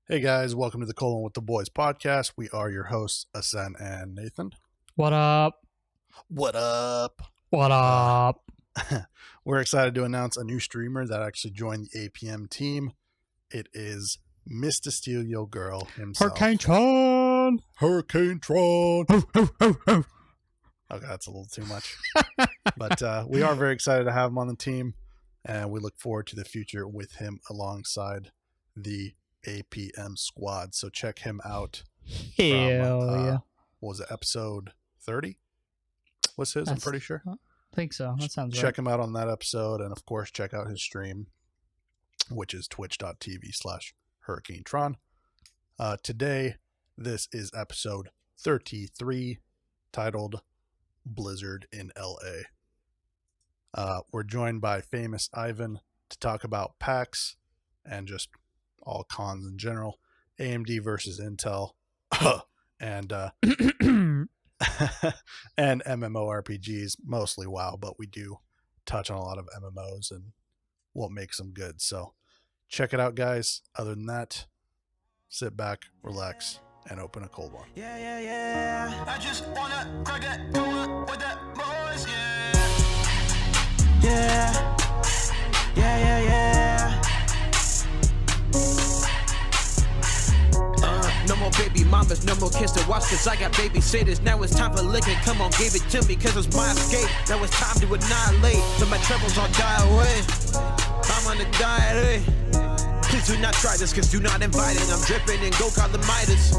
Hey guys, welcome to the Colon with the Boys podcast. We are your hosts, Asen and Nathan. What up? What up? What up? We're excited to announce a new streamer that actually joined the APM team. It is Mr. Steal Your Girl himself. Hurricane Tron! Hurricane Tron! Okay, that's a little too much. But we are very excited to have him on the team, and we look forward to the future with him alongside the APM squad. So check him out. Hell What was it, episode 30? What's his? I'm pretty sure. I think so. That sounds right. Check him out on that episode, and of course check out his stream, which is twitch.tv/HurricaneTron. Today, this is episode 33, titled Blizzard in LA. We're joined by Famou5Ivan to talk about PAX and just all cons in general, AMD versus Intel, and and MMORPGs, mostly WoW, but we do touch on a lot of MMOs and what makes them good. So check it out, guys. Other than that, sit back, relax, and open a cold one. Yeah. I just wanna crack that door with that boys, yeah. No more baby mamas, no more kids to watch, cause I got babysitters. Now it's time for licking, come on, give it to me, cause it's my escape. Now it's time to annihilate, so my troubles all die away. I'm on a diet, Please do not try this, cause do not invite it. I'm dripping and go call the Midas.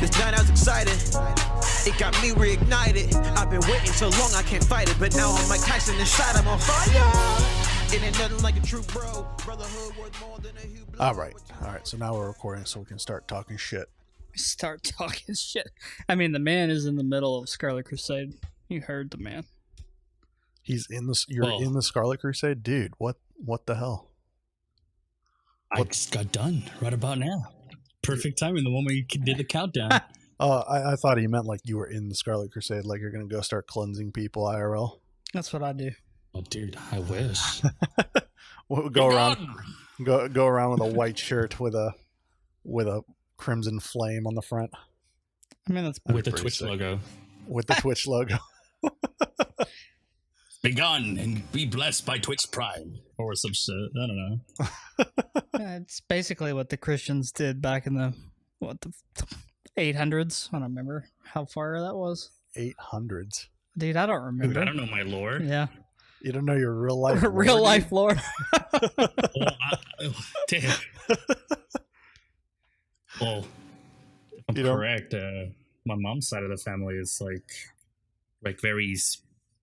This night I was excited, it got me reignited. I've been waiting so long I can't fight it, but now I'm Mike Tyson inside, I'm on fire. It ain't nothing like a true bro. Brotherhood worth more than a huge blow. All right. So now we're recording, so we can start talking shit. Start talking shit. I mean, the man is in the middle of Scarlet Crusade. You heard the man. He's in the. You're in the Scarlet Crusade, dude. What the hell? I just got done right about now. Perfect timing. The moment you did the countdown. I thought he meant like you were in the Scarlet Crusade, like you're gonna go start cleansing people IRL. That's what I do. Oh, dude, I wish. We'll go around with a white shirt with a crimson flame on the front. I mean, that's with the Twitch logo. With the Twitch logo. Begone and be blessed by Twitch Prime or some shit. I don't know. Yeah, it's basically what the Christians did back in the 800s. I don't remember how far that was. 800s. Dude, I don't remember. Dude, I don't know my lore. Yeah. You don't know your real life lore? Real life lore. Damn. Well, if I'm correct, my mom's side of the family is like very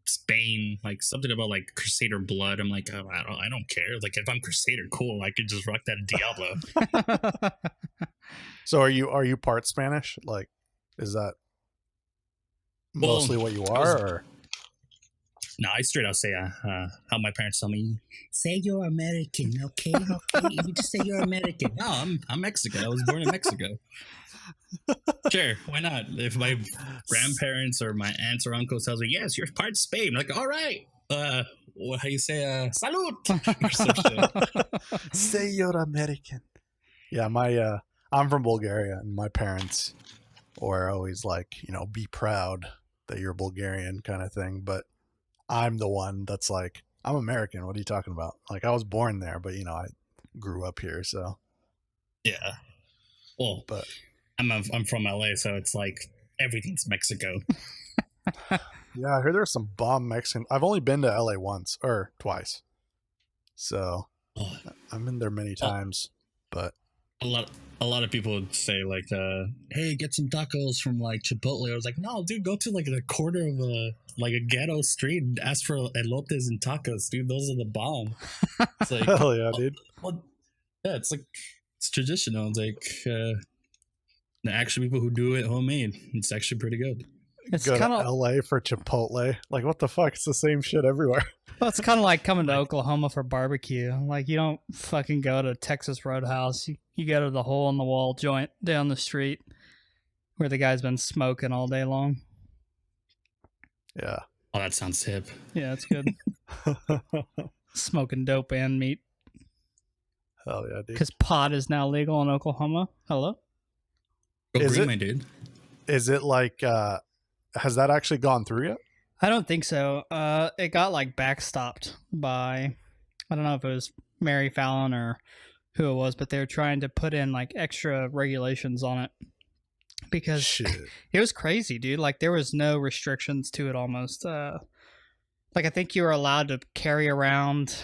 Spain, like something about like Crusader blood. I'm like, oh, I don't care. Like if I'm Crusader, cool. I could just rock that Diablo. So are you part Spanish? Like, is that mostly what you are? Or? No, I straight out say how my parents tell me, say you're American, okay? You just say you're American. No, I'm Mexican. I was born in Mexico. Sure, why not? If my grandparents or my aunts or uncles tells me, yes, you're part Spain, I'm like, all right. How you say salud or some shit. Say you're American. Yeah, I'm from Bulgaria, and my parents were always like, be proud that you're Bulgarian kind of thing, but I'm the one that's like, I'm American. What are you talking about? Like, I was born there, but I grew up here, so yeah. Well, but I'm from LA, so it's like everything's Mexico. Yeah, I heard there's some bomb Mexican. I've only been to LA once or twice, so I've been there many times. But a lot of people would say like, "Hey, get some tacos from like Chipotle." I was like, "No, dude, go to like the corner of a ghetto street and ask for elotes and tacos, dude. Those are the bomb." It's like, hell yeah, dude. Well, yeah, it's like it's traditional. It's like the actual people who do it homemade. It's actually pretty good. It's go to LA for Chipotle. Like, what the fuck? It's the same shit everywhere. Well, it's kind of like coming to Oklahoma for barbecue. Like, you don't fucking go to Texas Roadhouse. You go to the hole-in-the-wall joint down the street where the guy's been smoking all day long. Yeah. Oh, that sounds hip. Yeah, it's good. Smoking dope and meat. Hell yeah, dude. Because pot is now legal in Oklahoma. Hello? Go Is green, it- my dude. Is it like, has that actually gone through yet? I don't think so. It got like backstopped by, I don't know if it was Mary Fallon or who it was, but they were trying to put in like extra regulations on it because Shit. it was crazy, dude. Like there was no restrictions to it almost. Like I think you were allowed to carry around,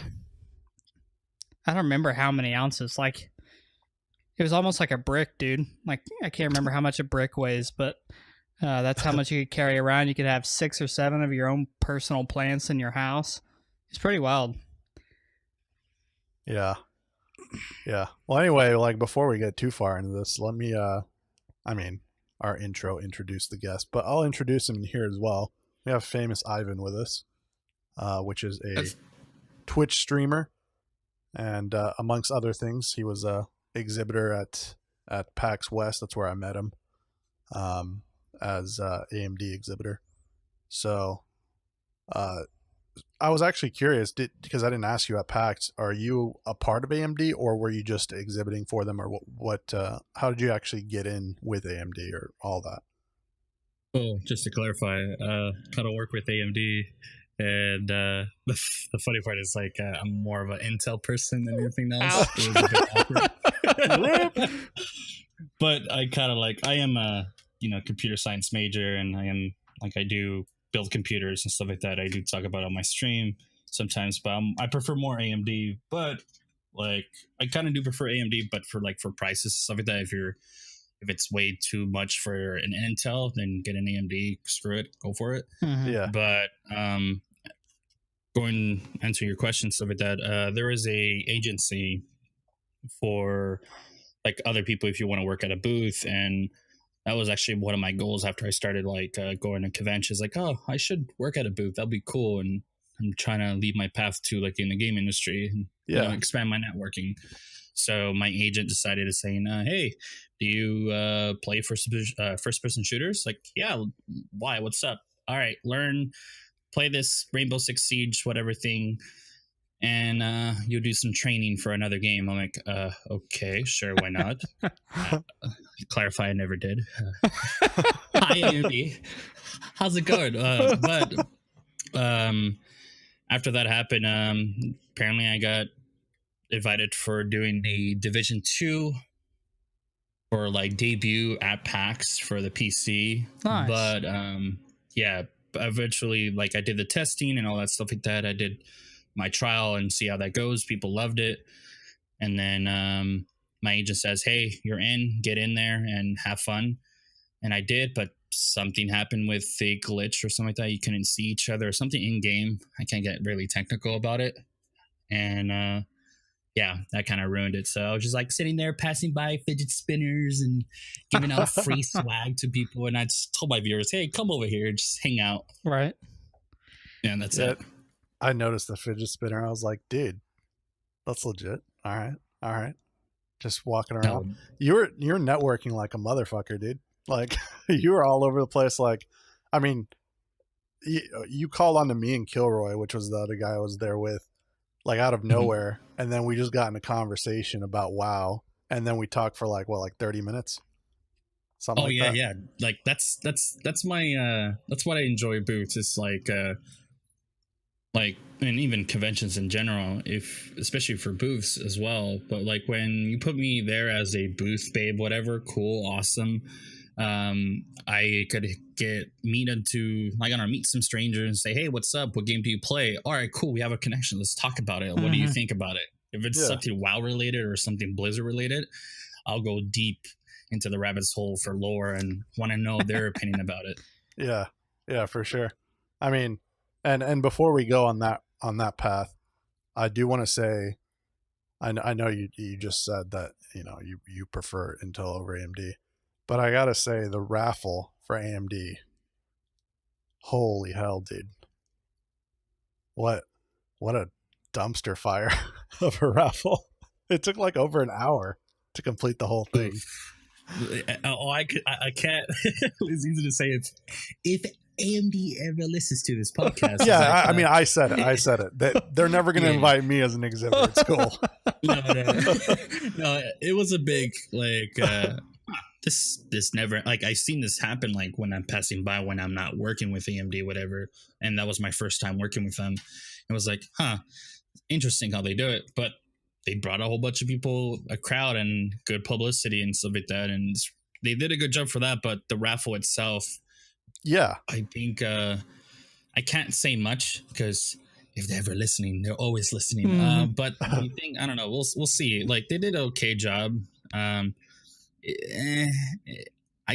I don't remember how many ounces. Like it was almost like a brick, dude. Like I can't remember how much a brick weighs, but that's how much you could carry around. You could have 6 or 7 of your own personal plants in your house. It's pretty wild. Yeah. Yeah. Well, anyway, like before we get too far into this, let me, I mean, our intro introduced the guest, but I'll introduce him here as well. We have Famou5Ivan with us, which is a Twitch streamer. And amongst other things, he was a exhibitor at PAX West. That's where I met him as AMD exhibitor. So I was actually curious because I didn't ask you at PAX. Are you a part of AMD or were you just exhibiting for them, or what how did you actually get in with AMD or all that? Oh, just to clarify, kind of work with AMD, and the funny part is like I'm more of an Intel person than anything else. It was a bit awkward. But I kind of like, I am a computer science major, and I do build computers and stuff like that. I do talk about it on my stream sometimes, but I prefer more AMD. But like I kind of do prefer AMD, but for prices and stuff like that, if it's way too much for an Intel, then get an AMD. Screw it, go for it. Mm-hmm. Yeah. But going answer your question, stuff like that. There is a agency for like other people if you want to work at a booth, and that was actually one of my goals after I started like going to conventions. Like, oh, I should work at a booth. That'll be cool. And I'm trying to lead my path to like in the game industry and expand my networking. So my agent decided to say, hey, do you play first person shooters? Like, yeah. Why? What's up? All right, play this Rainbow Six Siege, whatever thing, and you'll do some training for another game. I'm like, okay, sure, why not? Clarify, I never did. Hi, Andy. How's it going? But after that happened, apparently I got invited for doing the Division 2 for like debut at PAX for the PC. Nice. But yeah, eventually like I did the testing and all that stuff like that. I did my trial and see how that goes. People loved it. And then my agent says, hey, you're in, get in there and have fun. And I did, but something happened with a glitch or something like that. You couldn't see each other or something in game. I can't get really technical about it. And yeah, that kind of ruined it. So I was just like sitting there passing by fidget spinners and giving out free swag to people. And I just told my viewers, hey, come over here, just hang out. Right. Yeah, and that's it. I noticed the fidget spinner. I was like, dude, that's legit. All right. Just walking around. You're networking like a motherfucker, dude. Like you were all over the place. Like, I mean, you called on to me and Kilroy, which was the other guy I was there with, like out of nowhere. Mm-hmm. And then we just got in a conversation about WoW. And then we talked for like 30 minutes. Something like that. Yeah. Like that's my that's what I enjoy booths. It's like, and even conventions in general, especially for booths as well. But like when you put me there as a booth babe, whatever, cool, awesome. I could meet some strangers and say, hey, what's up? What game do you play? All right, cool. We have a connection. Let's talk about it. What do you think about it? If it's something WoW related or something Blizzard related, I'll go deep into the rabbit's hole for lore and want to know their opinion about it. Yeah, for sure. I mean, and before we go on that path, I do want to say, I know you just said that you prefer Intel over AMD, but I gotta say the raffle for AMD, holy hell, dude! What a dumpster fire of a raffle! It took like over an hour to complete the whole thing. I can't. It's easy to say it. If AMD ever listens to this podcast, yeah, I mean, I said it. They're never going to invite me as an exhibitor. It's cool. No, no, it was a big like this never like I've seen this happen like when I'm passing by when I'm not working with AMD whatever, and that was my first time working with them. It was like, interesting how they do it, but they brought a whole bunch of people, a crowd, and good publicity and stuff like that, and they did a good job for that. But the raffle itself, Yeah. I think I can't say much because if they're ever listening, they're always listening. But I think I don't know. We'll see. Like they did an okay job. I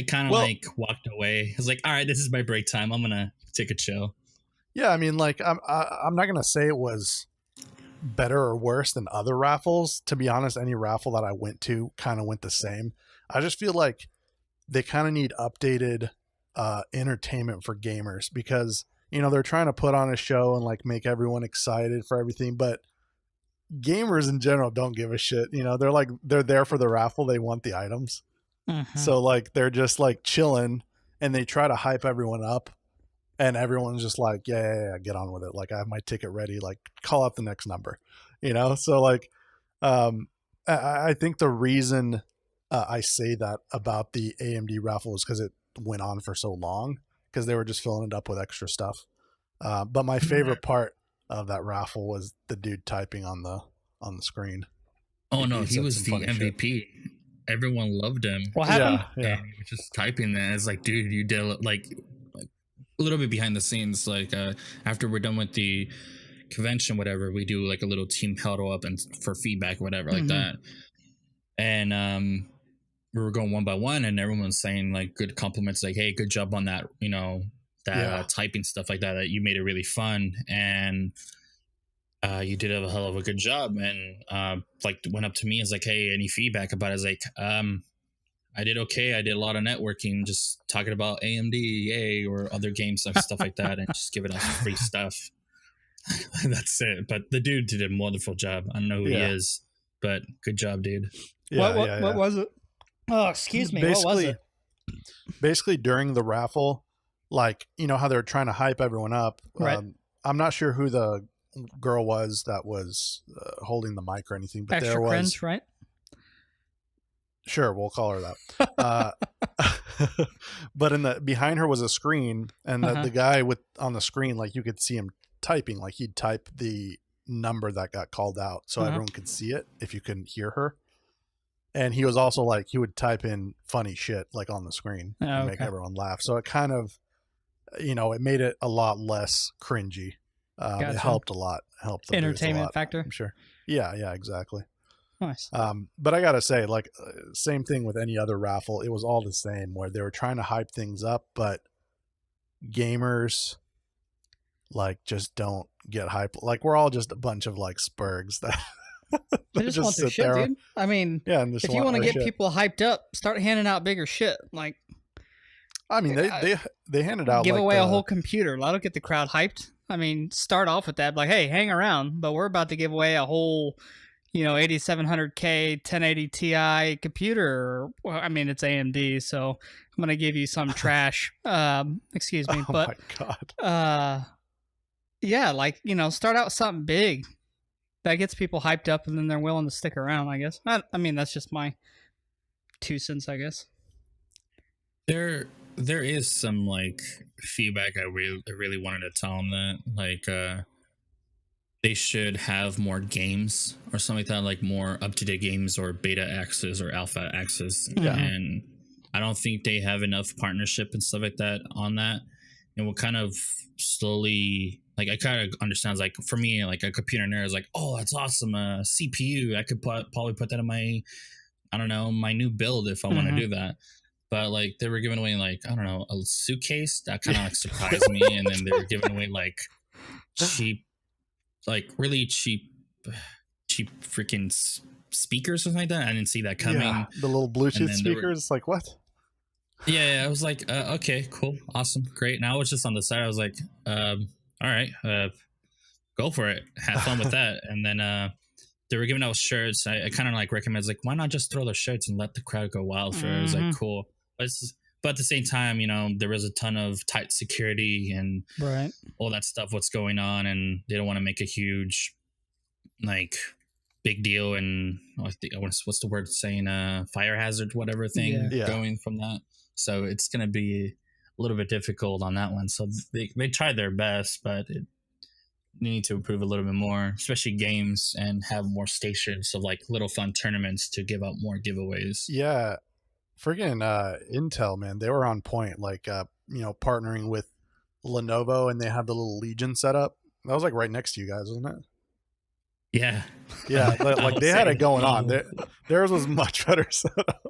kind of like walked away. I was like, all right, this is my break time. I'm gonna take a chill. Yeah, I mean, like I'm not gonna say it was better or worse than other raffles. To be honest, any raffle that I went to kind of went the same. I just feel like they kind of need updated entertainment for gamers because they're trying to put on a show and like make everyone excited for everything, but gamers in general don't give a shit. They're there for the raffle. They want the items. So like they're just like chilling and they try to hype everyone up and everyone's just like, yeah, get on with it. Like I have my ticket ready, like call out the next number, So like, I think the reason I say that about the AMD raffle is because it went on for so long because they were just filling it up with extra stuff. But my favorite part of that raffle was the dude typing on the screen. Oh no, he was the MVP. Shit. Everyone loved him. What happened? Yeah. He was just typing that. It's like, dude, you did like a little bit behind the scenes. Like after we're done with the convention, whatever, we do like a little team huddle up and for feedback, whatever, like that. And we were going one by one, and everyone's saying like good compliments, like, "Hey, good job on that," typing stuff like that. That you made it really fun, and you did a hell of a good job. And like went up to me and was like, "Hey, any feedback about it?" I was like, I did okay. I did a lot of networking, just talking about AMD, yay, or other games, stuff like that, and just giving out some free stuff. That's it. But the dude did a wonderful job. I don't know who he is, but good job, dude. Yeah, what was it? Oh, excuse me. What was it? Basically, during the raffle, like, how they're trying to hype everyone up. Right. I'm not sure who the girl was that was holding the mic or anything, but Extra there was. cringe, right? Sure, we'll call her that. But behind her was a screen, and the guy on the screen, like you could see him typing, like he'd type the number that got called out, so everyone could see it if you couldn't hear her. And he was also like he would type in funny shit like on the screen and make everyone laugh. So it kind of, it made it a lot less cringy. It helped a lot. Helped the entertainment factor. I'm sure. Yeah, exactly. Nice. But I gotta say, like, same thing with any other raffle. It was all the same, where they were trying to hype things up, but gamers like just don't get hype. Like we're all just a bunch of like spurgs that they just want their shit, dude. I mean, if you want to get people hyped up, start handing out bigger shit. Like, I mean, they handed out give away a whole computer. That'll get the crowd hyped. I mean, start off with that, like, hey, hang around, but we're about to give away a whole 8700K 1080 Ti computer. Well, I mean, it's AMD, so I'm gonna give you some trash. Excuse me, but my God. Yeah, like start out with something big that gets people hyped up, and then they're willing to stick around. I guess. I mean, that's just my 2 cents. I guess. There is some like feedback I really wanted to tell them that like they should have more games or something like that, like more up-to-date games or beta access or alpha access. Yeah. And I don't think they have enough partnership and stuff like that on that. And we'll kind of slowly, like, I kind of understand, like, for me, like, a computer nerd is like, oh, that's awesome, a CPU. I could probably put that in my, I don't know, my new build if I want to do that. But, like, they were giving away, like, I don't know, a suitcase. That kind of, like, surprised me. And then they were giving away, like, cheap, like, really cheap freaking speakers or something like that. I didn't see that coming. Yeah, the little Bluetooth speakers. Like, what? Yeah, I was like, okay, cool, awesome, great. And I was just on the side. I was like, all right, go for it. Have fun with that. And then they were giving out shirts. I kind of like recommend, like, why not just throw the shirts and let the crowd go wild for it? It was like, cool. But at the same time, there was a ton of tight security and all that stuff, what's going on. And they don't want to make a huge, like, big deal, and I think what's the word saying, fire hazard, whatever thing Yeah. going from that. So it's going to be a little bit difficult on that one. So they tried their best, but they need to improve a little bit more, especially games, and have more stations of like little fun tournaments to give out more giveaways. Yeah. Friggin' Intel, man, they were on point, like partnering with Lenovo, and they had the little Legion setup. That was like right next to you guys, wasn't it? Yeah. Yeah, like they had it going on. Theirs was much better setup.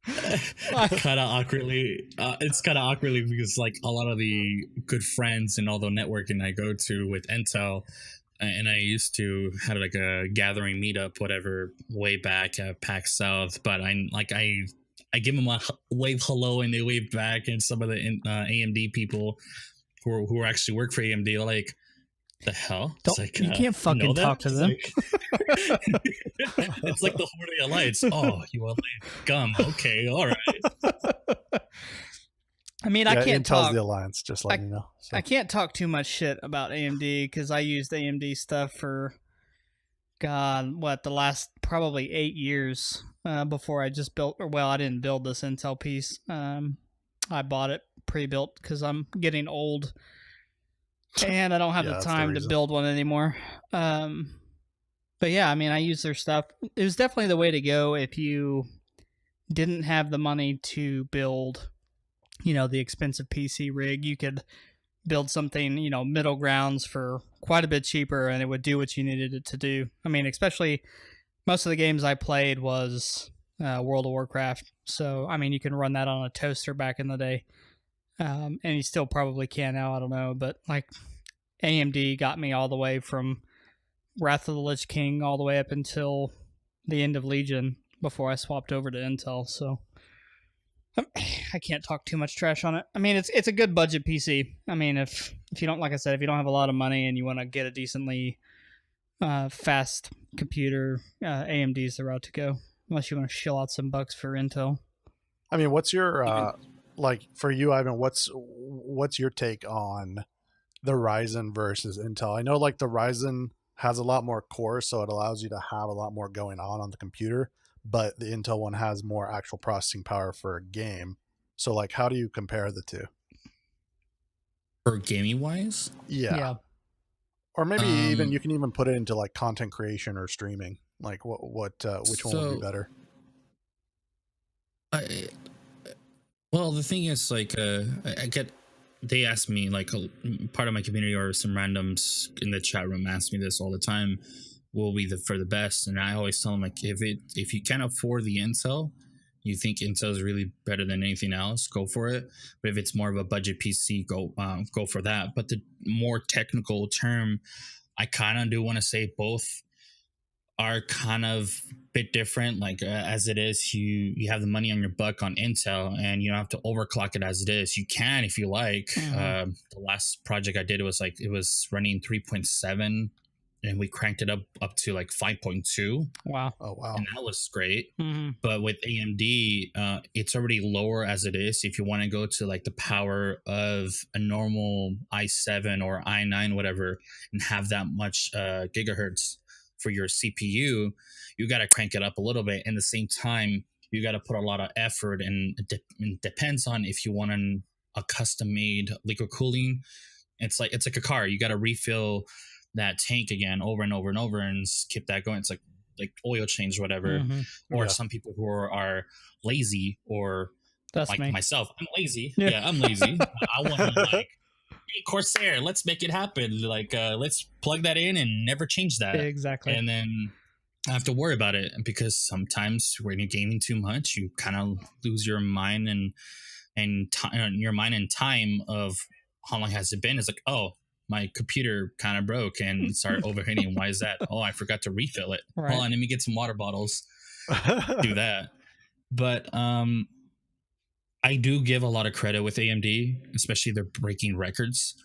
Kind of awkwardly. It's kind of awkwardly because like a lot of the good friends and all the networking I go to with Intel, and I used to have like a gathering meetup, whatever, way back at PAX South. But I give them a wave hello and they wave back, and some of the AMD people who actually work for AMD are like, the hell? It's like, you can't fucking talk to them. It's like the Horde Alliance. Oh, you are gum. Okay, all right. I mean, I can't Intel's talk. the alliance, just letting you know. So. I can't talk too much shit about AMD because I used AMD stuff for, the last probably 8 years before I just built. Or well, I didn't build this Intel piece. I bought it pre-built because I'm getting old. And I don't have the time to build one anymore. But yeah, I mean, I use their stuff. It was definitely the way to go if you didn't have the money to build, the expensive PC rig. You could build something, middle grounds for quite a bit cheaper, and it would do what you needed it to do. I mean, especially most of the games I played was World of Warcraft. So, I mean, you can run that on a toaster back in the day. And you still probably can now, I don't know, but like AMD got me all the way from Wrath of the Lich King all the way up until the end of Legion before I swapped over to Intel. So I can't talk too much trash on it. I mean, it's a good budget PC. I mean, if you don't, like I said, if you don't have a lot of money and you want to get a decently fast computer, AMD is the route to go. Unless you want to shill out some bucks for Intel. I mean, what's your like for you, Ivan? What's your take on the Ryzen versus Intel? I know like the Ryzen has a lot more cores, so it allows you to have a lot more going on the computer, but the Intel one has more actual processing power for a game. So like, how do you compare the two? For gaming wise? Yeah. Or maybe even you can even put it into like content creation or streaming. Like which one would be better? Well, the thing is, like, they ask me, like, part of my community or some randoms in the chat room ask me this all the time, will be for the best? And I always tell them, like, if you can't afford the Intel, you think Intel is really better than anything else, go for it. But if it's more of a budget PC, go for that. But the more technical term, I kind of do want to say both are kind of a bit different. Like as it is, you have the money on your buck on Intel, and you don't have to overclock it as it is. You can if you like. The last project I did was like it was running 3.7, and we cranked it up to like 5.2. Wow! Oh wow! And that was great. But with AMD, it's already lower as it is. If you want to go to like the power of a normal i7 or i9, whatever, and have that much gigahertz for your CPU, you got to crank it up a little bit. In the same time, you got to put a lot of effort, and it depends on if you want a custom made liquid cooling. It's like a car. You got to refill that tank again over and over and over and keep that going. It's like oil change, whatever. Or some people who are lazy, or that's like me. Myself. I'm lazy. Yeah, I'm lazy. I want to like, hey, Corsair, let's make it happen. Like, let's plug that in and never change that. Exactly. And then I have to worry about it, because sometimes when you're gaming too much, you kind of lose your mind and time of how long has it been. It's like, oh, my computer kind of broke and started overheating. Why is that? Oh, I forgot to refill it. Right. Hold on, let me get some water bottles. Do that. But I do give a lot of credit with AMD, especially they're breaking records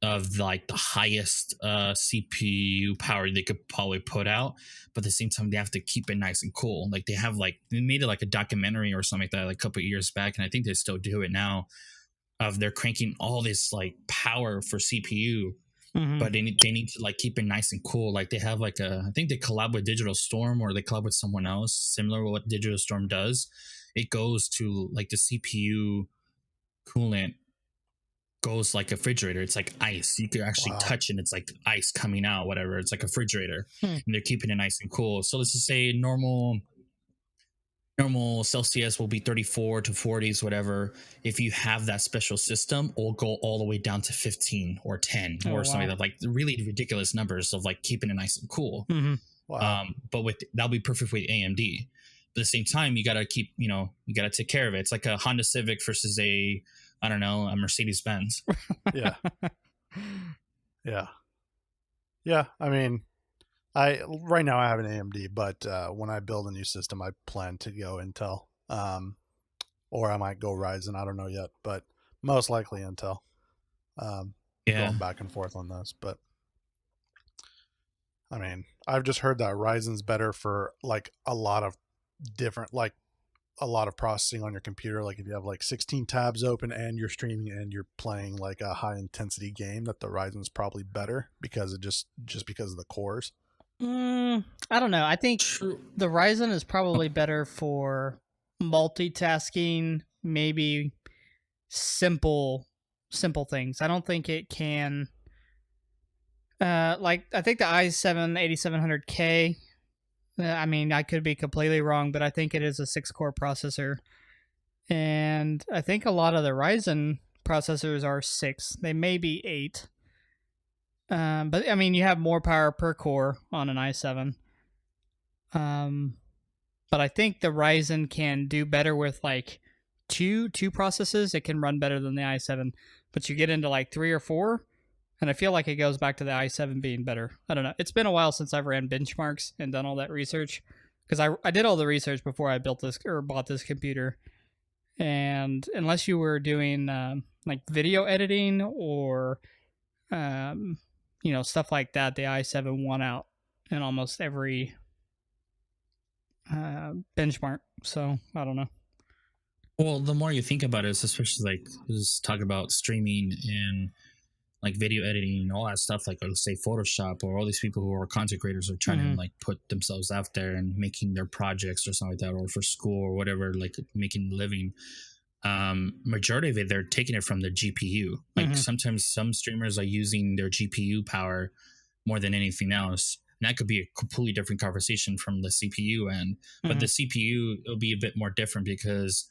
of like the highest CPU power they could probably put out. But at the same time, they have to keep it nice and cool. Like they made it like a documentary or something like that like a couple of years back, and I think they still do it now. Of they're cranking all this like power for CPU, but they need to like keep it nice and cool. Like they have like I think they collab with Digital Storm, or they collab with someone else similar to what Digital Storm does. It goes to like the CPU coolant goes like a refrigerator. It's like ice. You can actually touch it. It's like ice coming out, whatever. It's like a refrigerator, and they're keeping it nice and cool. So let's just say normal Celsius will be 34 to 40s, whatever. If you have that special system, it'll go all the way down to 15 or 10 or something like really ridiculous numbers of like keeping it nice and cool. But that'll be perfect with AMD. But at the same time, you gotta keep, you gotta take care of it. It's like a Honda Civic versus a Mercedes Benz. Yeah. I mean, right now I have an AMD, but when I build a new system, I plan to go Intel, or I might go Ryzen. I don't know yet, but most likely Intel. Going back and forth on this, but I mean, I've just heard that Ryzen's better for like a lot of processing on your computer. Like if you have like 16 tabs open and you're streaming and you're playing like a high intensity game, that the Ryzen's probably better because it just because of the cores. I don't know. I think the Ryzen is probably better for multitasking, maybe simple things. I don't think it can. I think the i7 8700K. I mean, I could be completely wrong, but I think it is a 6-core processor, and I think a lot of the Ryzen processors are 6. They may be 8. But I mean, you have more power per core on an i7. But I think the Ryzen can do better with like two processes. It can run better than the i7, but you get into like 3 or 4, and I feel like it goes back to the i7 being better. I don't know. It's been a while since I've ran benchmarks and done all that research, because I did all the research before I built this or bought this computer. And unless you were doing like video editing or stuff like that, the i7 won out in almost every benchmark. So I don't know. Well, the more you think about it, especially like just talk about streaming and like video editing and all that stuff, like let's say Photoshop, or all these people who are content creators are trying to like put themselves out there and making their projects or something like that, or for school or whatever, like making a living. Majority of it, they're taking it from the GPU. Like sometimes some streamers are using their GPU power more than anything else. And that could be a completely different conversation from the CPU end. But the CPU, it'll be a bit more different because,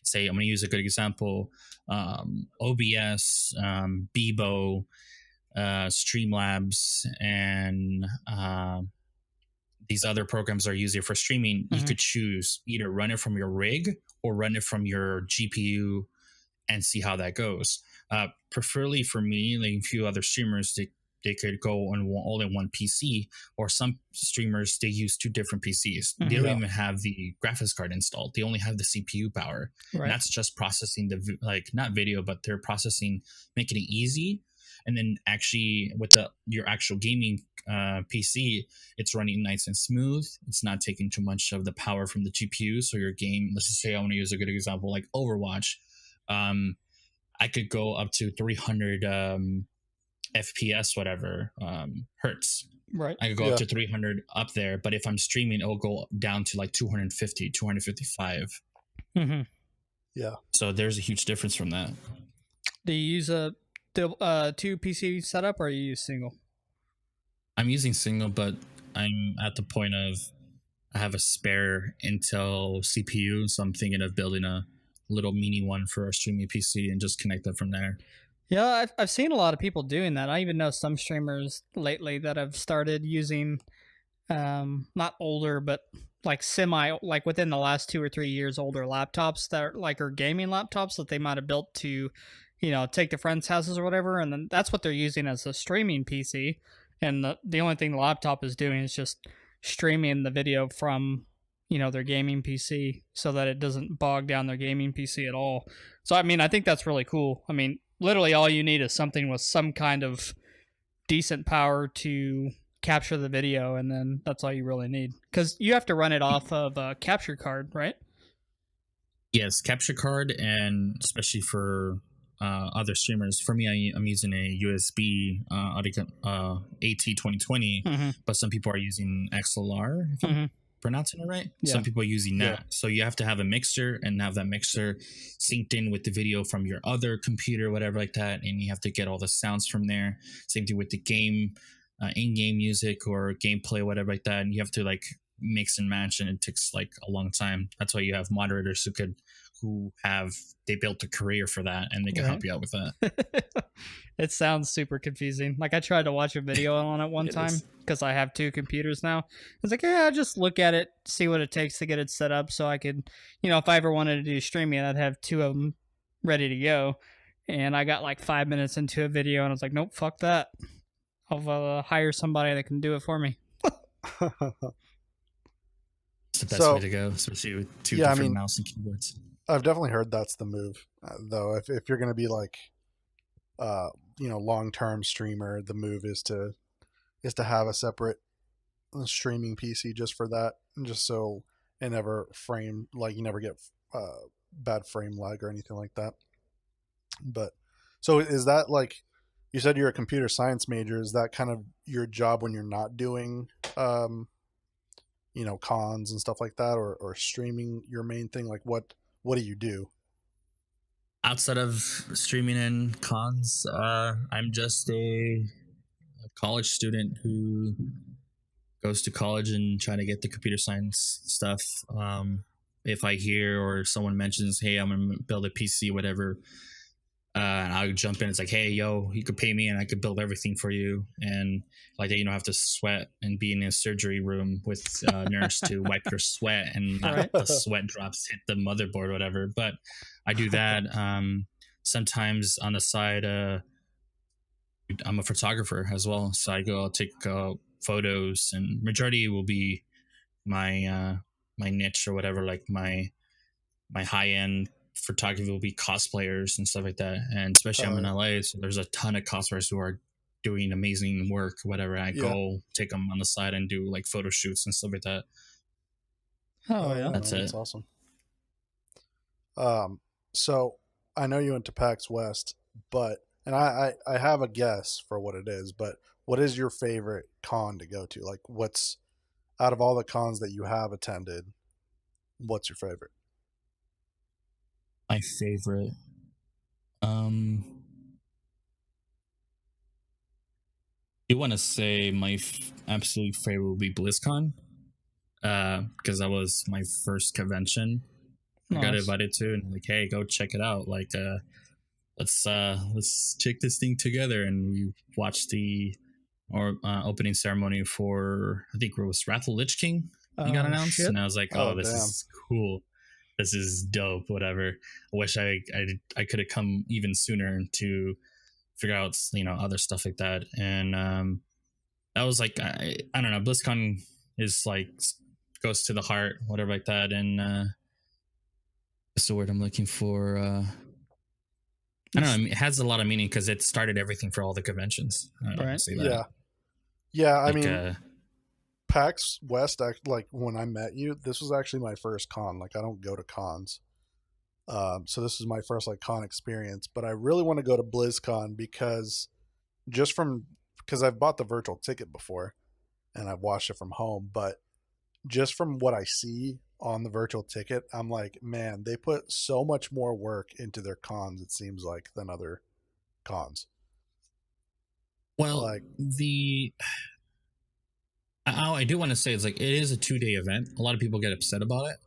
say, I'm going to use a good example, OBS, Bebo, Streamlabs, and these other programs are easier for streaming. You could choose either run it from your rig or run it from your GPU and see how that goes. Preferably for me, like a few other streamers, they could go on all in one PC, or some streamers, they use 2 different PCs. They don't even have the graphics card installed. They only have the CPU power. Right. And that's just processing not video, but they're processing, making it easy. And then actually with your actual gaming PC, it's running nice and smooth. It's not taking too much of the power from the GPU. So your game, let's just say I want to use a good example like Overwatch. I could go up to 300 FPS, whatever, hertz. Right. I could go up to 300 up there. But if I'm streaming, it'll go down to like 250, 255. Yeah. So there's a huge difference from that. Do you use a 2 PC setup, or you use single? I'm using single, but I'm at the point of I have a spare Intel CPU, so I'm thinking of building a little mini one for a streaming PC and just connect that from there. Yeah, I've seen a lot of people doing that. I even know some streamers lately that have started using not older, but like like within the last 2 or 3 years, older laptops that are gaming laptops that they might have built to, take to friends' houses or whatever, and then that's what they're using as a streaming PC. And the only thing the laptop is doing is just streaming the video from, their gaming PC, so that it doesn't bog down their gaming PC at all. So, I mean, I think that's really cool. I mean, literally all you need is something with some kind of decent power to capture the video, and then that's all you really need. Because you have to run it off of a capture card, right? Yes, capture card, and especially for other streamers. For me, I'm using a USB AT2020, but some people are using XLR, if I'm pronouncing it right. Yeah. Some people are using that. So you have to have a mixer and have that mixer synced in with the video from your other computer, whatever like that, and you have to get all the sounds from there. Same thing with the game, in-game music or gameplay, whatever like that, and you have to like mix and match, and it takes like a long time. That's why you have moderators they built a career for that, and they can help you out with that. It sounds super confusing. Like I tried to watch a video on it one time because I have 2 computers now. It's like, yeah, just look at it, see what it takes to get it set up so I could, if I ever wanted to do streaming, I'd have 2 of them ready to go. And I got like 5 minutes into a video and I was like, nope, fuck that. I'll hire somebody that can do it for me. It's the best way to go, especially with 2 different mouse and keyboards. I've definitely heard that's the move, though. If you're going to be like, long-term streamer, the move is to have a separate streaming PC just for that, and just so it never you never get bad frame lag or anything like that. But so is that like, you said you're a computer science major? Is that kind of your job when you're not doing cons and stuff like that, or streaming your main thing? Like what do you do outside of streaming and cons? I'm just a college student who goes to college and try to get the computer science stuff. If I hear or someone mentions, hey, I'm gonna build a PC, whatever, and I'll jump in. It's like, hey, yo, you could pay me and I could build everything for you. And like that, you don't have to sweat and be in a surgery room with a nurse to wipe your sweat and the sweat drops hit the motherboard or whatever. But I do that. Sometimes on the side, I'm a photographer as well. So I'll take photos, and majority will be my niche or whatever. Like my high-end photography will be cosplayers and stuff like that, and especially I'm in LA, so there's a ton of cosplayers who are doing amazing work, whatever. I go take them on the side and do like photo shoots and stuff like that. That's awesome. So I know you went to PAX West, and I have a guess for what it is, but what is your favorite con to go to? Like, what's, out of all the cons that you have attended, what's your favorite? My favorite, you want to say my absolute favorite would be BlizzCon, because that was my first convention. I got invited to, and like, hey, go check it out. Like, let's check this thing together. And we watched the opening ceremony for, I think it was Wrath of Lich King. He got announced, and I was like, this is cool. This is dope, whatever. I wish I could have come even sooner to figure out, other stuff like that. And that was like, I don't know, BlizzCon is like, goes to the heart, whatever like that. And what's the word I'm looking for? I don't know, it has a lot of meaning because it started everything for all the conventions. Right. Yeah, I mean, PAX West, like when I met you, this was actually my first con. Like, I don't go to cons, so this is my first like con experience. But I really want to go to BlizzCon because I've bought the virtual ticket before, and I've watched it from home. But just from what I see on the virtual ticket, I'm like, man, they put so much more work into their cons, it seems like, than other cons. Well, like I do want to say, it's like, it is a 2-day event. A lot of people get upset about it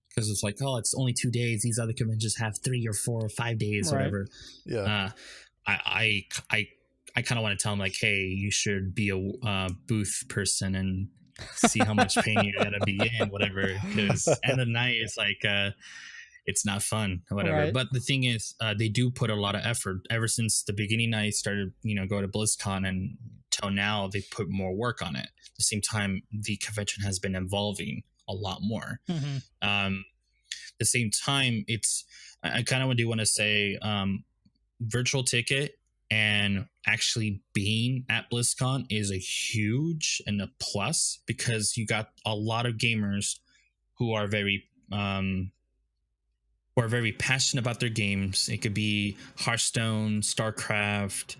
because it's like, oh, it's only 2 days. These other conventions have 3 or 4 or 5 days, whatever. Yeah. I kind of want to tell them like, hey, you should be a booth person and see how much pain you're gonna be in, whatever. Because end of the night, it's like it's not fun, whatever. Right. But the thing is, they do put a lot of effort. Ever since the beginning, I started, go to BlizzCon, and till now, they put more work on it. At the same time, the convention has been evolving a lot more. At the same time, I kind of do want to say, virtual ticket and actually being at BlizzCon is a huge and a plus, because you got a lot of gamers who are very who are very passionate about their games. It could be Hearthstone, StarCraft,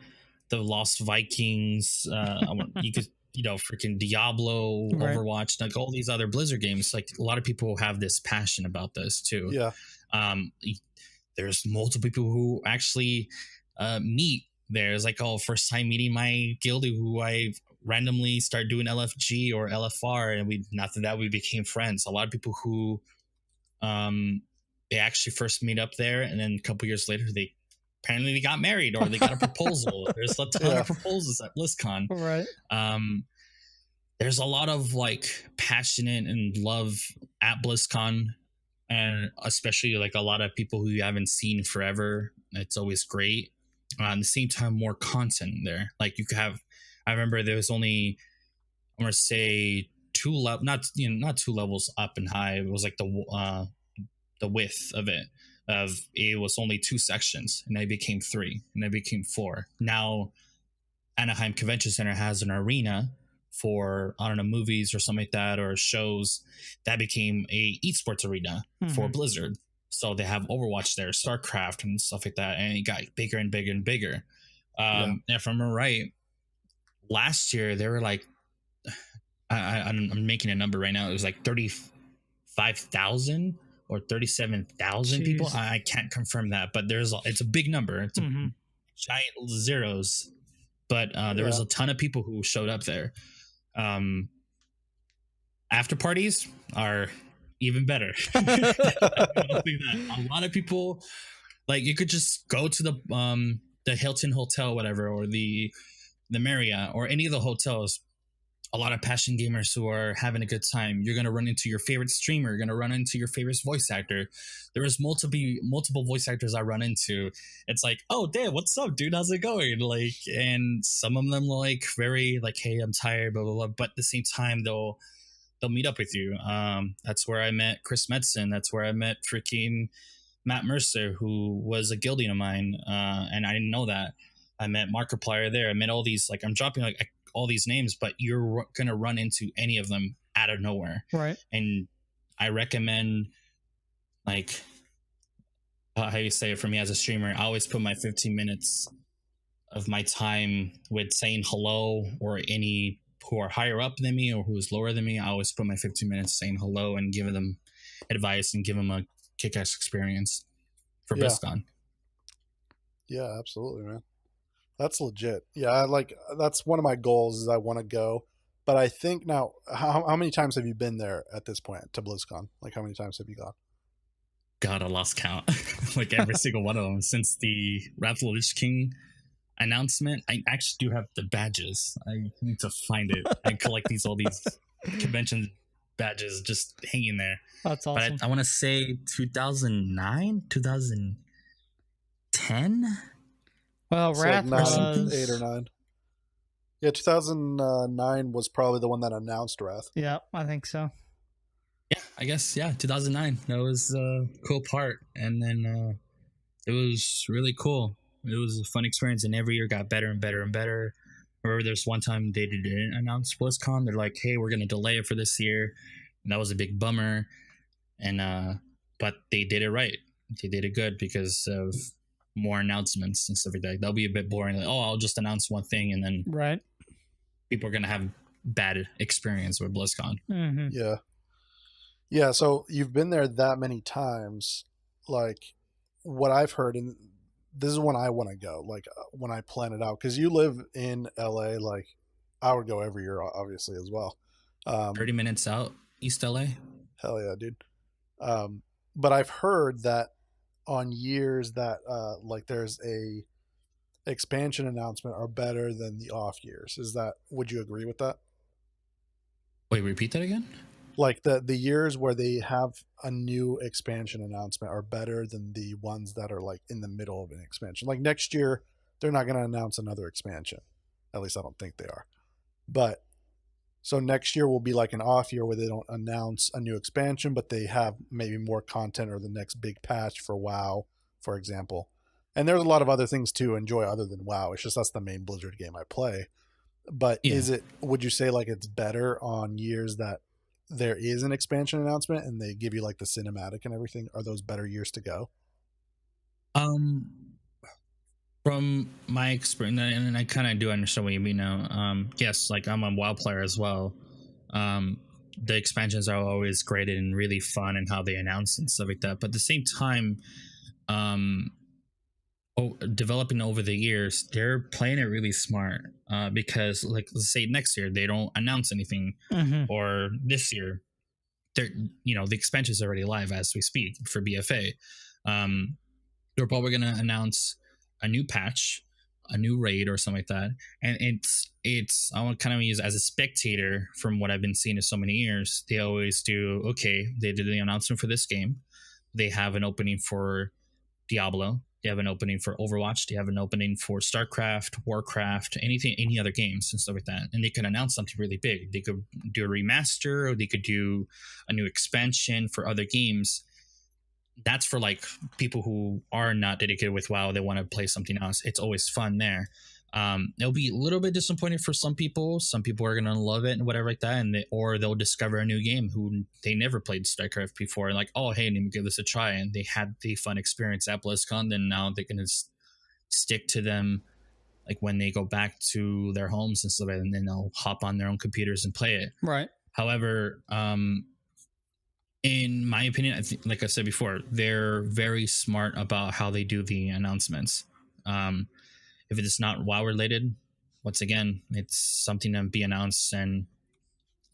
the Lost Vikings. You could, freaking Diablo, Right. Overwatch, like all these other Blizzard games. Like a lot of people have this passion about this too. Yeah. There's multiple people who actually meet. There's like, first time meeting my guildie who I randomly start doing LFG or LFR, and after that we became friends. A lot of people who they actually first meet up there, and then a couple years later they got married or they got a proposal. There's a ton of proposals at BlizzCon. Right. There's a lot of like passionate and love at BlizzCon, and especially like a lot of people who you haven't seen forever. It's always great. At the same time, more content there. Like you could have, I remember there was only, I'm gonna say not two levels up and high. It was like the width of it. It was only 2 sections, and they became 3, and they became 4. Now, Anaheim Convention Center has an arena for, I don't know, movies or something like that, or shows. That became a esports arena for Blizzard. So they have Overwatch there, StarCraft, and stuff like that, and it got bigger and bigger and bigger. And if I'm right, last year they were like, I'm making a number right now. It was like 35,000 or 37,000 people. I can't confirm that, but it's a big number. It's a giant zeros, but there was a ton of people who showed up there. After parties are even better. A lot of people, like, you could just go to the Hilton Hotel, whatever, or the Marriott, or any of the hotels. A lot of passion gamers who are having a good time. You're gonna run into your favorite streamer. You're gonna run into your favorite voice actor. There was multiple voice actors I run into. It's like, oh damn, what's up, dude? How's it going? Like, and some of them like very like, hey, I'm tired, blah blah blah. But at the same time, they'll meet up with you. That's where I met Chris Metzen. That's where I met freaking Matt Mercer, who was a guildie of mine, and I didn't know that. I met Markiplier there. I met all these, like, I'm dropping like all these names, but you're gonna run into any of them out of nowhere, right? And I recommend, like, how you say it, for me as a streamer, I always put my 15 minutes of my time with saying hello, or any who are higher up than me or who is lower than me. I always put my 15 minutes saying hello and giving them advice and give them a kick-ass experience for BlizzCon. Yeah, absolutely, man. That's legit. Yeah, that's one of my goals, is I want to go. But I think now, how many times have you been there at this point to BlizzCon? Like, how many times have you gone? God, I lost count. Like every single one of them since the Wrath of the Lich King announcement. I actually do have the badges. I need to find it. I collect all these convention badges just hanging there. That's awesome. But I want to say 2009, 2010. Well, Wrath was 8 or 9. Yeah, 2009 was probably the one that announced Wrath. Yeah, I think so. Yeah, I guess, 2009. That was a cool part. And then it was really cool. It was a fun experience, and every year got better and better and better. I remember there's one time they didn't announce BlizzCon. They're like, hey, we're going to delay it for this year. And that was a big bummer. And but they did it right. They did it good because of more announcements and stuff like that. That'll be a bit boring. Like, I'll just announce one thing, and then people are going to have bad experience with BlizzCon. Mm-hmm. Yeah, so you've been there that many times. Like, what I've heard, and this is when I want to go, like, when I plan it out, because you live in LA. Like, I would go every year, obviously, as well. 30 minutes out, East LA. Hell yeah, dude. But I've heard that on years that like there's a expansion announcement are better than the off years. Would you agree with that? Wait, repeat that again? Like the years where they have a new expansion announcement are better than the ones that are like in the middle of an expansion. Like next year, they're not going to announce another expansion. At least I don't think they are. But so next year will be like an off year where they don't announce a new expansion, but they have maybe more content or the next big patch for WoW, for example. And there's a lot of other things to enjoy other than WoW. It's just that's the main Blizzard game I play. But would you say like it's better on years that there is an expansion announcement and they give you like the cinematic and everything, are those better years to go? From my experience, and I kind of do understand what you mean now. Yes, like I'm a WoW player as well. The expansions are always great and really fun and how they announce and stuff like that. But at the same time, developing over the years, they're playing it really smart. Because like let's say next year they don't announce anything, or this year, they're the expansion's already live as we speak for BFA. They're probably gonna announce a new patch, a new raid or something like that. And it's I want kind of use as a spectator from what I've been seeing in so many years. They always do okay. They did the announcement for this game. They have an opening for Diablo. They have an opening for Overwatch. They have an opening for StarCraft, Warcraft, any other games and stuff like that. And they can announce something really big. They could do a remaster, or they could do a new expansion for other games. That's for like people who are not dedicated with WoW. They want to play something else. It's always fun there. It'll be a little bit disappointing for some people. Some people are gonna love it and whatever like that, and or they'll discover a new game who they never played StarCraft before, and like, oh hey, let me give this a try, and they had the fun experience at BlizzCon. Then now they can stick to them, like when they go back to their homes and stuff, and then they'll hop on their own computers and play it. Right. However, in my opinion, I think, like I said before, they're very smart about how they do the announcements. If it is not WoW related, once again, it's something to be announced, and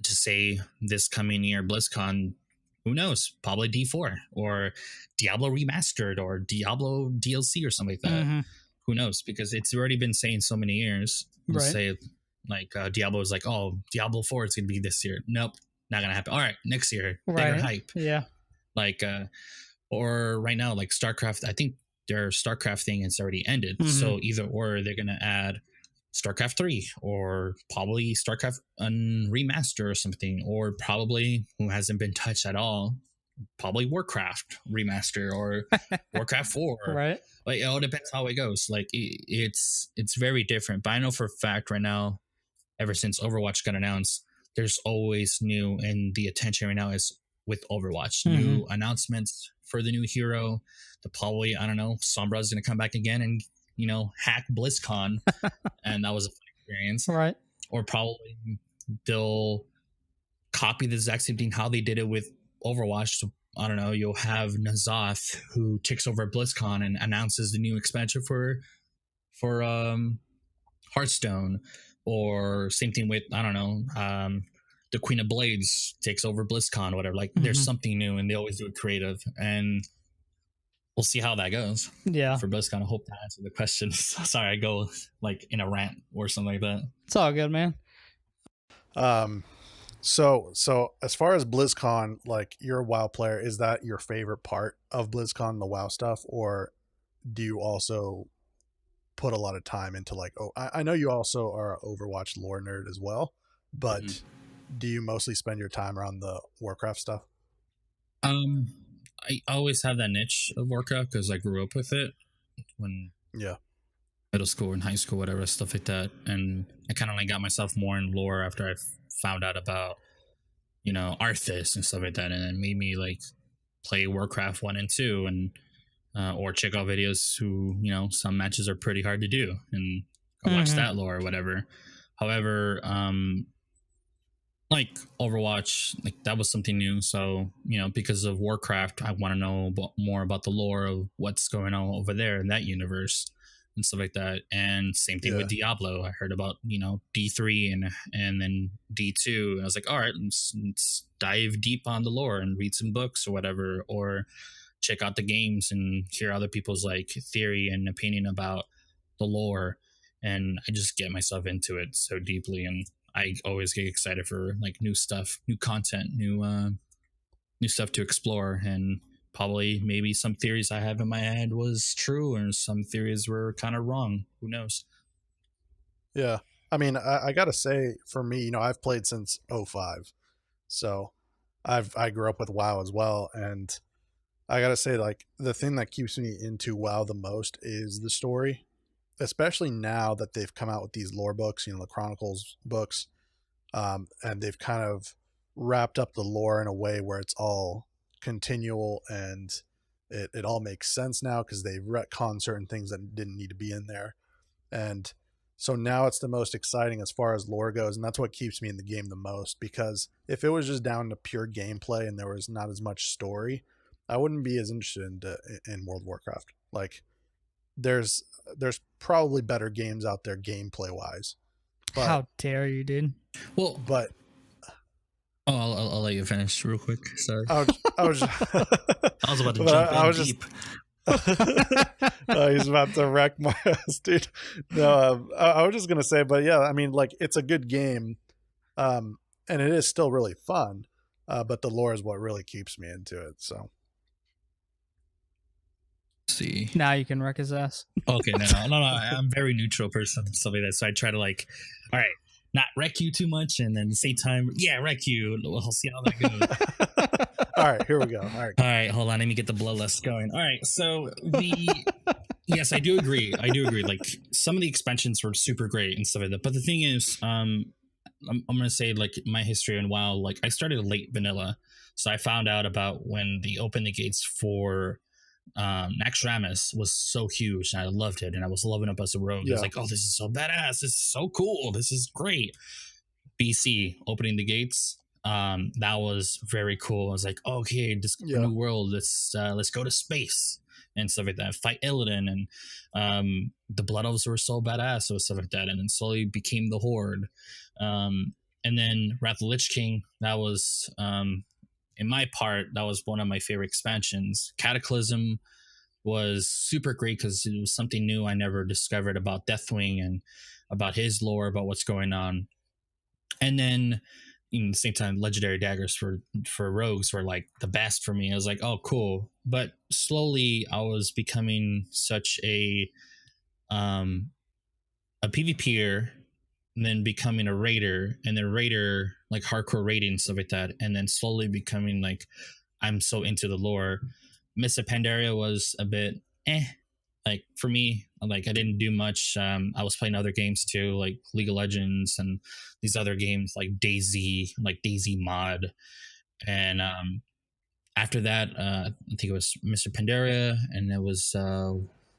to say this coming year BlizzCon, who knows? Probably D4 or Diablo Remastered or Diablo DLC or something like that. Who knows? Because it's already been saying so many years. Right. Say like Diablo is like, oh, Diablo 4 is gonna be this year. Nope, not gonna happen. All right, next year, bigger hype. Yeah. Like, or right now, like StarCraft. I think their StarCraft thing has already ended. So either or they're gonna add StarCraft 3 or probably StarCraft remaster or something, or probably who hasn't been touched at all, probably Warcraft remaster or Warcraft 4. Right. Like it all depends how it goes. Like it's very different. But I know for a fact right now, ever since Overwatch got announced, there's always new, and the attention right now is with Overwatch. New announcements for the new hero. The probably, I don't know, Sombra's gonna come back again and hack BlizzCon, and that was a fun experience. Right. Or probably they'll copy the exact same thing how they did it with Overwatch. So I don't know, you'll have Nazoth who takes over BlizzCon and announces the new expansion for Hearthstone, or same thing with I don't know, the Queen of Blades takes over BlizzCon or whatever. Like there's something new, and they always do it creative, and we'll see how that goes. Yeah. For BlizzCon, I hope that answered the question. Sorry, I go like in a rant or something like that. It's all good, man. So as far as BlizzCon, like you're a WoW player, is that your favorite part of BlizzCon, the WoW stuff, or do you also put a lot of time into like, I know you also are an Overwatch lore nerd as well, but do you mostly spend your time around the Warcraft stuff? I always have that niche of Warcraft because I grew up with it when middle school and high school, whatever, stuff like that. And I kind of like got myself more in lore after I found out about, Arthas and stuff like that. And it made me like play Warcraft 1 and 2 and, or check out videos who, some matches are pretty hard to do and go watch that lore or whatever. However, like Overwatch, like that was something new. So, because of Warcraft, I want to know more about the lore of what's going on over there in that universe and stuff like that. And same thing with Diablo. I heard about, D3 and then D2. And I was like, all right, let's dive deep on the lore and read some books or whatever, or check out the games and hear other people's like theory and opinion about the lore. And I just get myself into it so deeply, and I always get excited for like new stuff, new content, new stuff to explore. And probably maybe some theories I have in my head was true, and some theories were kind of wrong. Who knows? Yeah. I mean, I gotta say, for me, I've played since 05. So I grew up with WoW as well. And I gotta say, like, the thing that keeps me into WoW the most is the story. Especially now that they've come out with these lore books, the Chronicles books, and they've kind of wrapped up the lore in a way where it's all continual and it all makes sense now because they've retconned certain things that didn't need to be in there. And so now it's the most exciting as far as lore goes, and that's what keeps me in the game the most, because if it was just down to pure gameplay and there was not as much story, I wouldn't be as interested in World of Warcraft. Like, there's probably better games out there gameplay wise. How dare you, dude? Well, but I'll let you finish real quick. Sorry, I was I was about to jump in deep. He's about to wreck my ass, dude. No, I was just gonna say, but yeah, I mean, like, it's a good game, and it is still really fun, but the lore is what really keeps me into it. So, See, Now you can wreck his ass. okay, no, I'm a very neutral person and stuff like that. So I try to, like, all right, not wreck you too much, and then at the same time, yeah, wreck you. We'll see how that goes. all right, here we go. All right, hold on, let me get the bloodlust going. All right, so yes, I do agree. Like, some of the expansions were super great and stuff like that. But the thing is, I'm gonna say, like, my history in WoW, like, I started late vanilla, so I found out about when they opened the gates for Naxxramas was so huge, and I loved it, and I was loving up as a rogue. I was like, oh, this is so badass, this is so cool, this is great. BC opening the gates, that was very cool. I was like, okay, this new world, let's go to space and stuff like that, fight Illidan, and the Blood Elves were so badass, so stuff like that. And then slowly became the Horde, and then Wrath of the Lich King. That was in my part, that was one of my favorite expansions. Cataclysm was super great because it was something new I never discovered about Deathwing and about his lore, about what's going on. And then, at the same time, legendary daggers for rogues were like the best for me. I was like, oh, cool. But slowly I was becoming such a PvPer, and then becoming a raider, and then raider, like hardcore raiding and stuff like that, and then slowly becoming like, I'm so into the lore. Mists of Pandaria was a bit like, for me, like, I didn't do much. I was playing other games too, like League of Legends and these other games like Daisy Mod. And after that, I think it was Mists of Pandaria, and it was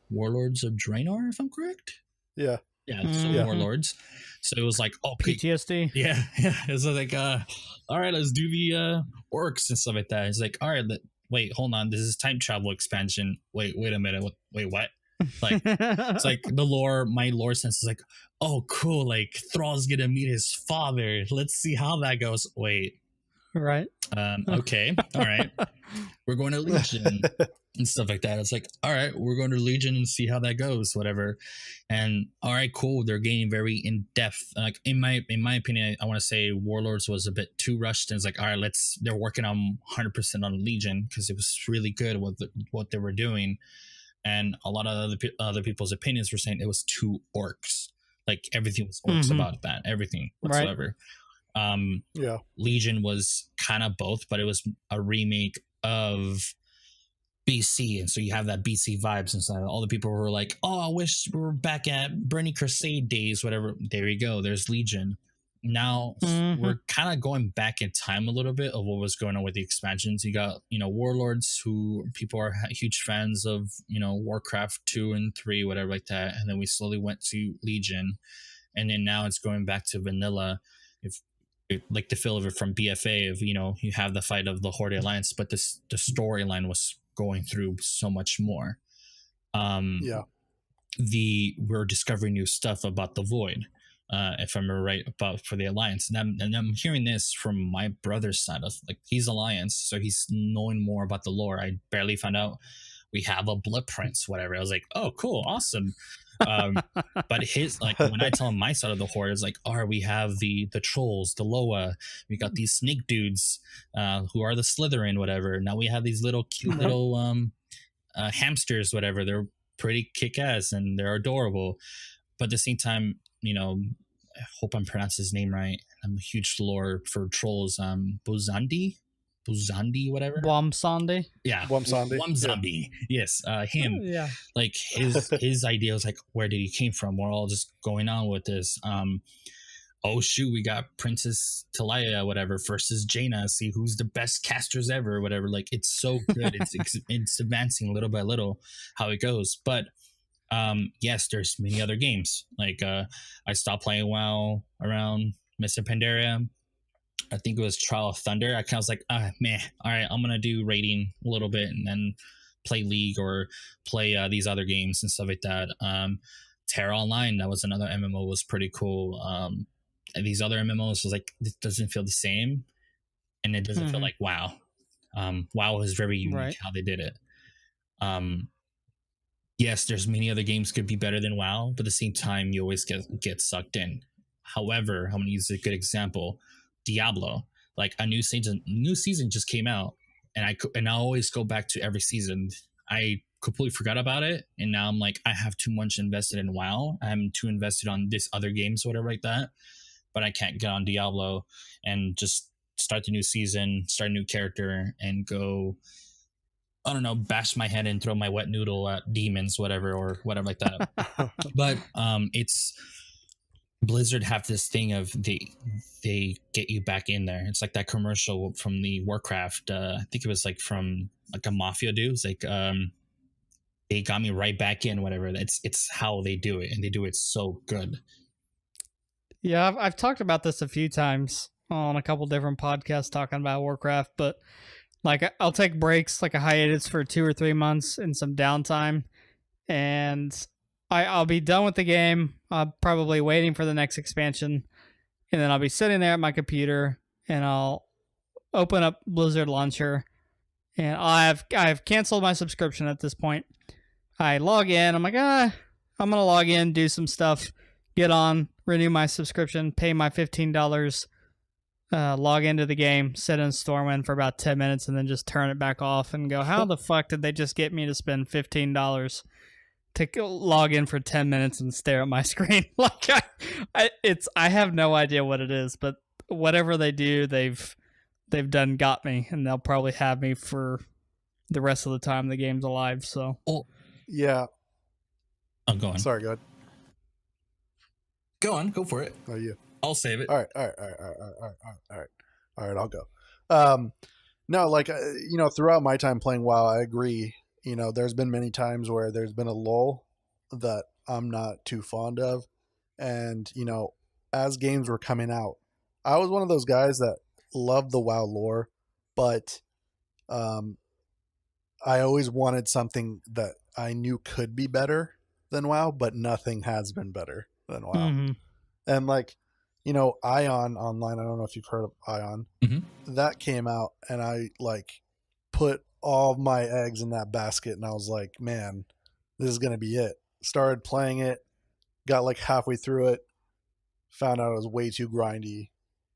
Warlords of Draenor, if I'm correct. Yeah. So Warlords. So it was like, oh, PTSD. Yeah. It was like, all right, let's do the orcs and stuff like that. It's like, all right, wait, hold on, this is time travel expansion. Wait a minute. Wait, what? Like, it's like my lore sense is like, oh, cool, like Thrall's gonna meet his father. Let's see how that goes. Wait. Right. Okay. All right. We're going to Legion and stuff like that. It's like, all right, we're going to Legion and see how that goes, whatever. And all right, cool. They're getting very in depth. Like, in my opinion, I want to say Warlords was a bit too rushed. And it's like, all right, they're working on 100% on Legion because it was really good what they were doing. And a lot of other people's opinions were saying it was too orcs. Like, everything was orcs about that, everything whatsoever. Right. Legion was kind of both, but it was a remake of BC, and so you have that BC vibes inside. All the people were like, oh, I wish we were back at Burning Crusade days, whatever. There you go, there's Legion. Now we're kind of going back in time a little bit of what was going on with the expansions. You got, Warlords, who people are huge fans of, Warcraft 2 and 3, whatever like that, and then we slowly went to Legion, and then now it's going back to vanilla. If like the feel of it from BFA, of you have the fight of the Horde Alliance, but the storyline was going through so much more. We're discovering new stuff about the Void, if I'm right, about for the Alliance, and I'm hearing this from my brother's side of, like, he's Alliance, so he's knowing more about the lore. I barely found out we have a blood prince, whatever. I was like, oh, cool, awesome. But his, like, when I tell him my side of the Horde, is like, we have the trolls, the Loa, we got these snake dudes who are the Slytherin, whatever. Now we have these little cute little hamsters, whatever. They're pretty kick-ass and they're adorable, but at the same time, I hope I'm pronouncing his name right. I'm a huge lore for trolls. Buzandi, whatever. Wamsandi. Yeah. Wamsandi. Yes. Him. Yeah. Like, his idea was like, where did he came from? We're all just going on with this. oh shoot, we got Princess Talia, whatever, versus Jaina. See who's the best casters ever, whatever. Like it's so good. It's advancing little by little how it goes. But yes, there's many other games. Like I stopped playing WoW around Mr. Pandaria. I think it was Trial of Thunder. I kind of was like, man, all right, I'm gonna do raiding a little bit and then play League or play these other games and stuff like that. Terra Online, that was another MMO, was pretty cool. And these other MMOs was like, it doesn't feel the same, and it doesn't feel like WoW. WoW is very unique how they did it. Yes, there's many other games could be better than WoW, but at the same time, you always get sucked in. However, I'm gonna use a good example. Diablo, like a new season just came out, and I always go back to every season. I completely forgot about it, and now I'm like, I have too much invested in WoW. I'm too invested on this other games, whatever like that. But I can't get on Diablo and just start the new season, start a new character, and go, I don't know, bash my head and throw my wet noodle at demons, whatever, or whatever like that. But it's Blizzard have this thing of they get you back in there. It's like that commercial from the Warcraft. I think it was like from like a mafia dude. It's like they got me right back in, whatever. It's how they do it, and they do it so good. Yeah, I've talked about this a few times on a couple different podcasts talking about Warcraft, but like I'll take breaks, like a hiatus for 2 or 3 months and some downtime, and I'll be done with the game. I'm probably waiting for the next expansion, and then I'll be sitting there at my computer, and I'll open up Blizzard Launcher, and I've canceled my subscription at this point. I log in. I'm like, I'm gonna log in, do some stuff, get on, renew my subscription, pay my $15, log into the game, sit in Stormwind for about 10 minutes, and then just turn it back off and go, how the fuck did they just get me to spend $15 to log in for 10 minutes and stare at my screen? Like I have no idea what it is, but whatever they do, they've done got me, and they'll probably have me for the rest of the time the game's alive. So yeah. I'm going. Sorry, go ahead. Go on, go for it. Oh, you. I'll save it. All right. I'll go. No, like throughout my time playing WoW, I agree. There's been many times where there's been a lull that I'm not too fond of, and as games were coming out, I was one of those guys that loved the WoW lore, but I always wanted something that I knew could be better than WoW, but nothing has been better than WoW. Mm-hmm. And like, Ion Online, I don't know if you've heard of Ion. Mm-hmm. That came out, and I like put all of my eggs in that basket, and I was like, man, this is going to be it. Started playing it, got like halfway through it, found out it was way too grindy,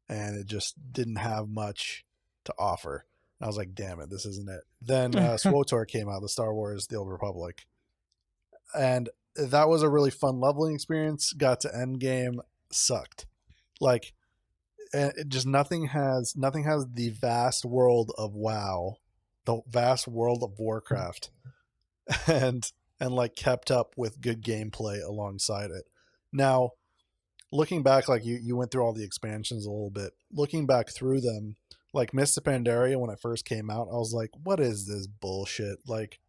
and it just didn't have much to offer. And I was like, damn it, this isn't it. Then SWTOR came out, the Star Wars The Old Republic. And that was a really fun leveling experience. Got to endgame, sucked. Like, it just nothing has the vast world of WoW, the vast world of Warcraft, and like kept up with good gameplay alongside it. Now, looking back, like you went through all the expansions a little bit. Looking back through them, like Mists of Pandaria, when it first came out, I was like, what is this bullshit? Like,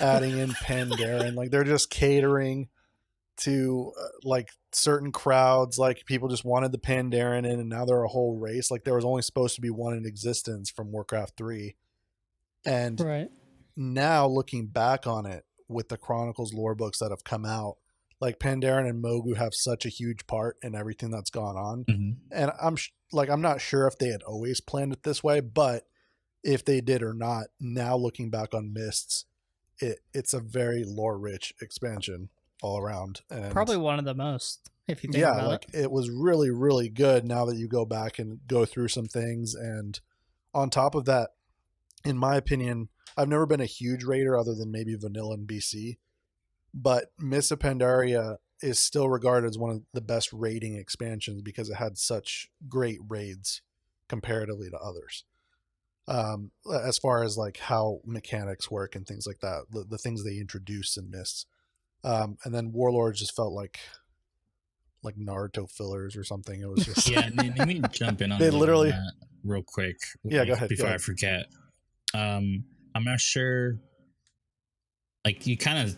adding in Pandaren, like they're just catering to like certain crowds. Like people just wanted the Pandaren in, and now they're a whole race. Like there was only supposed to be one in existence from Warcraft 3. And now looking back on it with the Chronicles lore books that have come out, like Pandaren and Mogu have such a huge part in everything that's gone on. Mm-hmm. And I'm not sure if they had always planned it this way, but if they did or not, now looking back on Mists, it's a very lore rich expansion all around. And probably one of the most, if you think about like it was really, really good now that you go back and go through some things. And on top of that, in my opinion, I've never been a huge raider other than maybe Vanilla and BC, but Mists of Pandaria is still regarded as one of the best raiding expansions because it had such great raids comparatively to others. As far as like how mechanics work and things like that, the things they introduce in Mists. And then Warlords just felt like like Naruto fillers or something. It was just Yeah, let me jump in on They literally- that real quick. Yeah, go ahead, before go I ahead. forget. I'm not sure. Like you kind of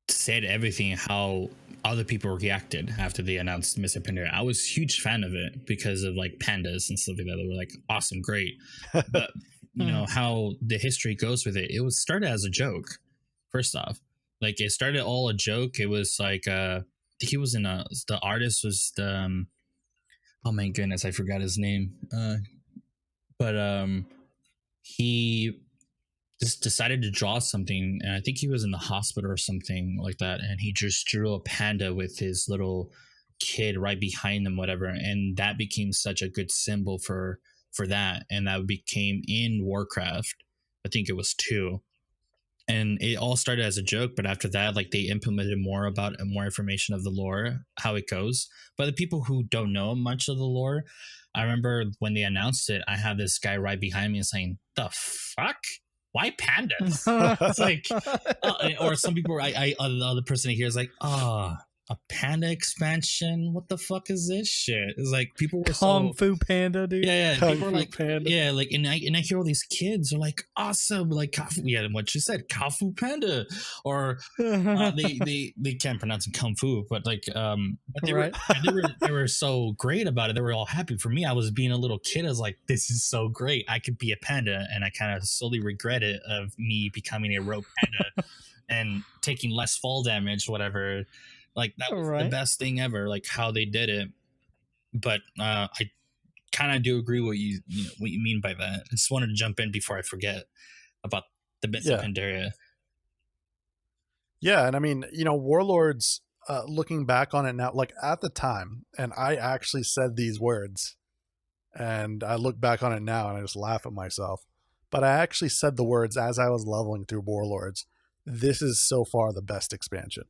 said everything how other people reacted after they announced Mr. Pandora. I was a huge fan of it because of like pandas and stuff like that. They were like awesome, great. But you know how the history goes with it. It was started as a joke. First off, like it started all a joke. It was like he was in a the artist was the oh my goodness, I forgot his name. But he just decided to draw something, and I think he was in the hospital or something like that, and he just drew a panda with his little kid right behind them, whatever, and that became such a good symbol for that, and that became in Warcraft. I think it was 2. And it all started as a joke, but after that, like they implemented more about more information of the lore, how it goes. But the people who don't know much of the lore, I remember when they announced it, I had this guy right behind me saying, "The fuck? Why pandas?" It's like, or some people, the other person here is like, a panda expansion? What the fuck is this shit? It's like people were Kung Fu Panda, dude. yeah, Kung people are Fu like, Panda. yeah, like, and I hear all these kids are like, awesome, like, yeah, what she said, Kung Fu Panda, or they can't pronounce it Kung Fu, but like, but Right. they were so great about it. They were all happy. For me, I was being a little kid. I was like, this is so great. I could be a panda, and I kind of slowly regret it of me becoming a rogue panda and taking less fall damage, whatever. Like that was the Right. best thing ever. Like how they did it, but I kind of do agree what you mean by that. I just wanted to jump in before I forget about the bits of Pandaria. Yeah, and I mean, Warlords, looking back on it now, like at the time, and I actually said these words, and I look back on it now and I just laugh at myself. But I actually said the words as I was leveling through Warlords. This is so far the best expansion.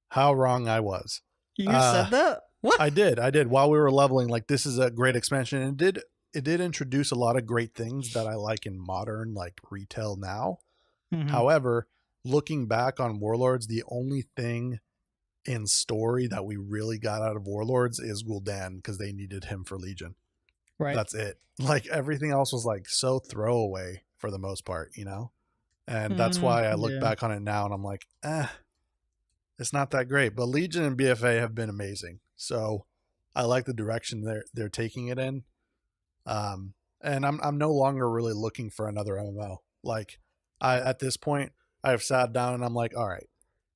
How wrong I was. You said that? What? I did. While we were leveling, like this is a great expansion, and it did introduce a lot of great things that I like in modern like retail now. Mhm. However, looking back on Warlords, the only thing in story that we really got out of Warlords is Gul'dan, because they needed him for Legion. Right. That's it. Like everything else was like so throwaway for the most part, And that's why I look back on it now and I'm like, it's not that great. But Legion and BFA have been amazing. So I like the direction they're taking it in. And I'm no longer really looking for another MMO. Like at this point, I've sat down and I'm like, all right,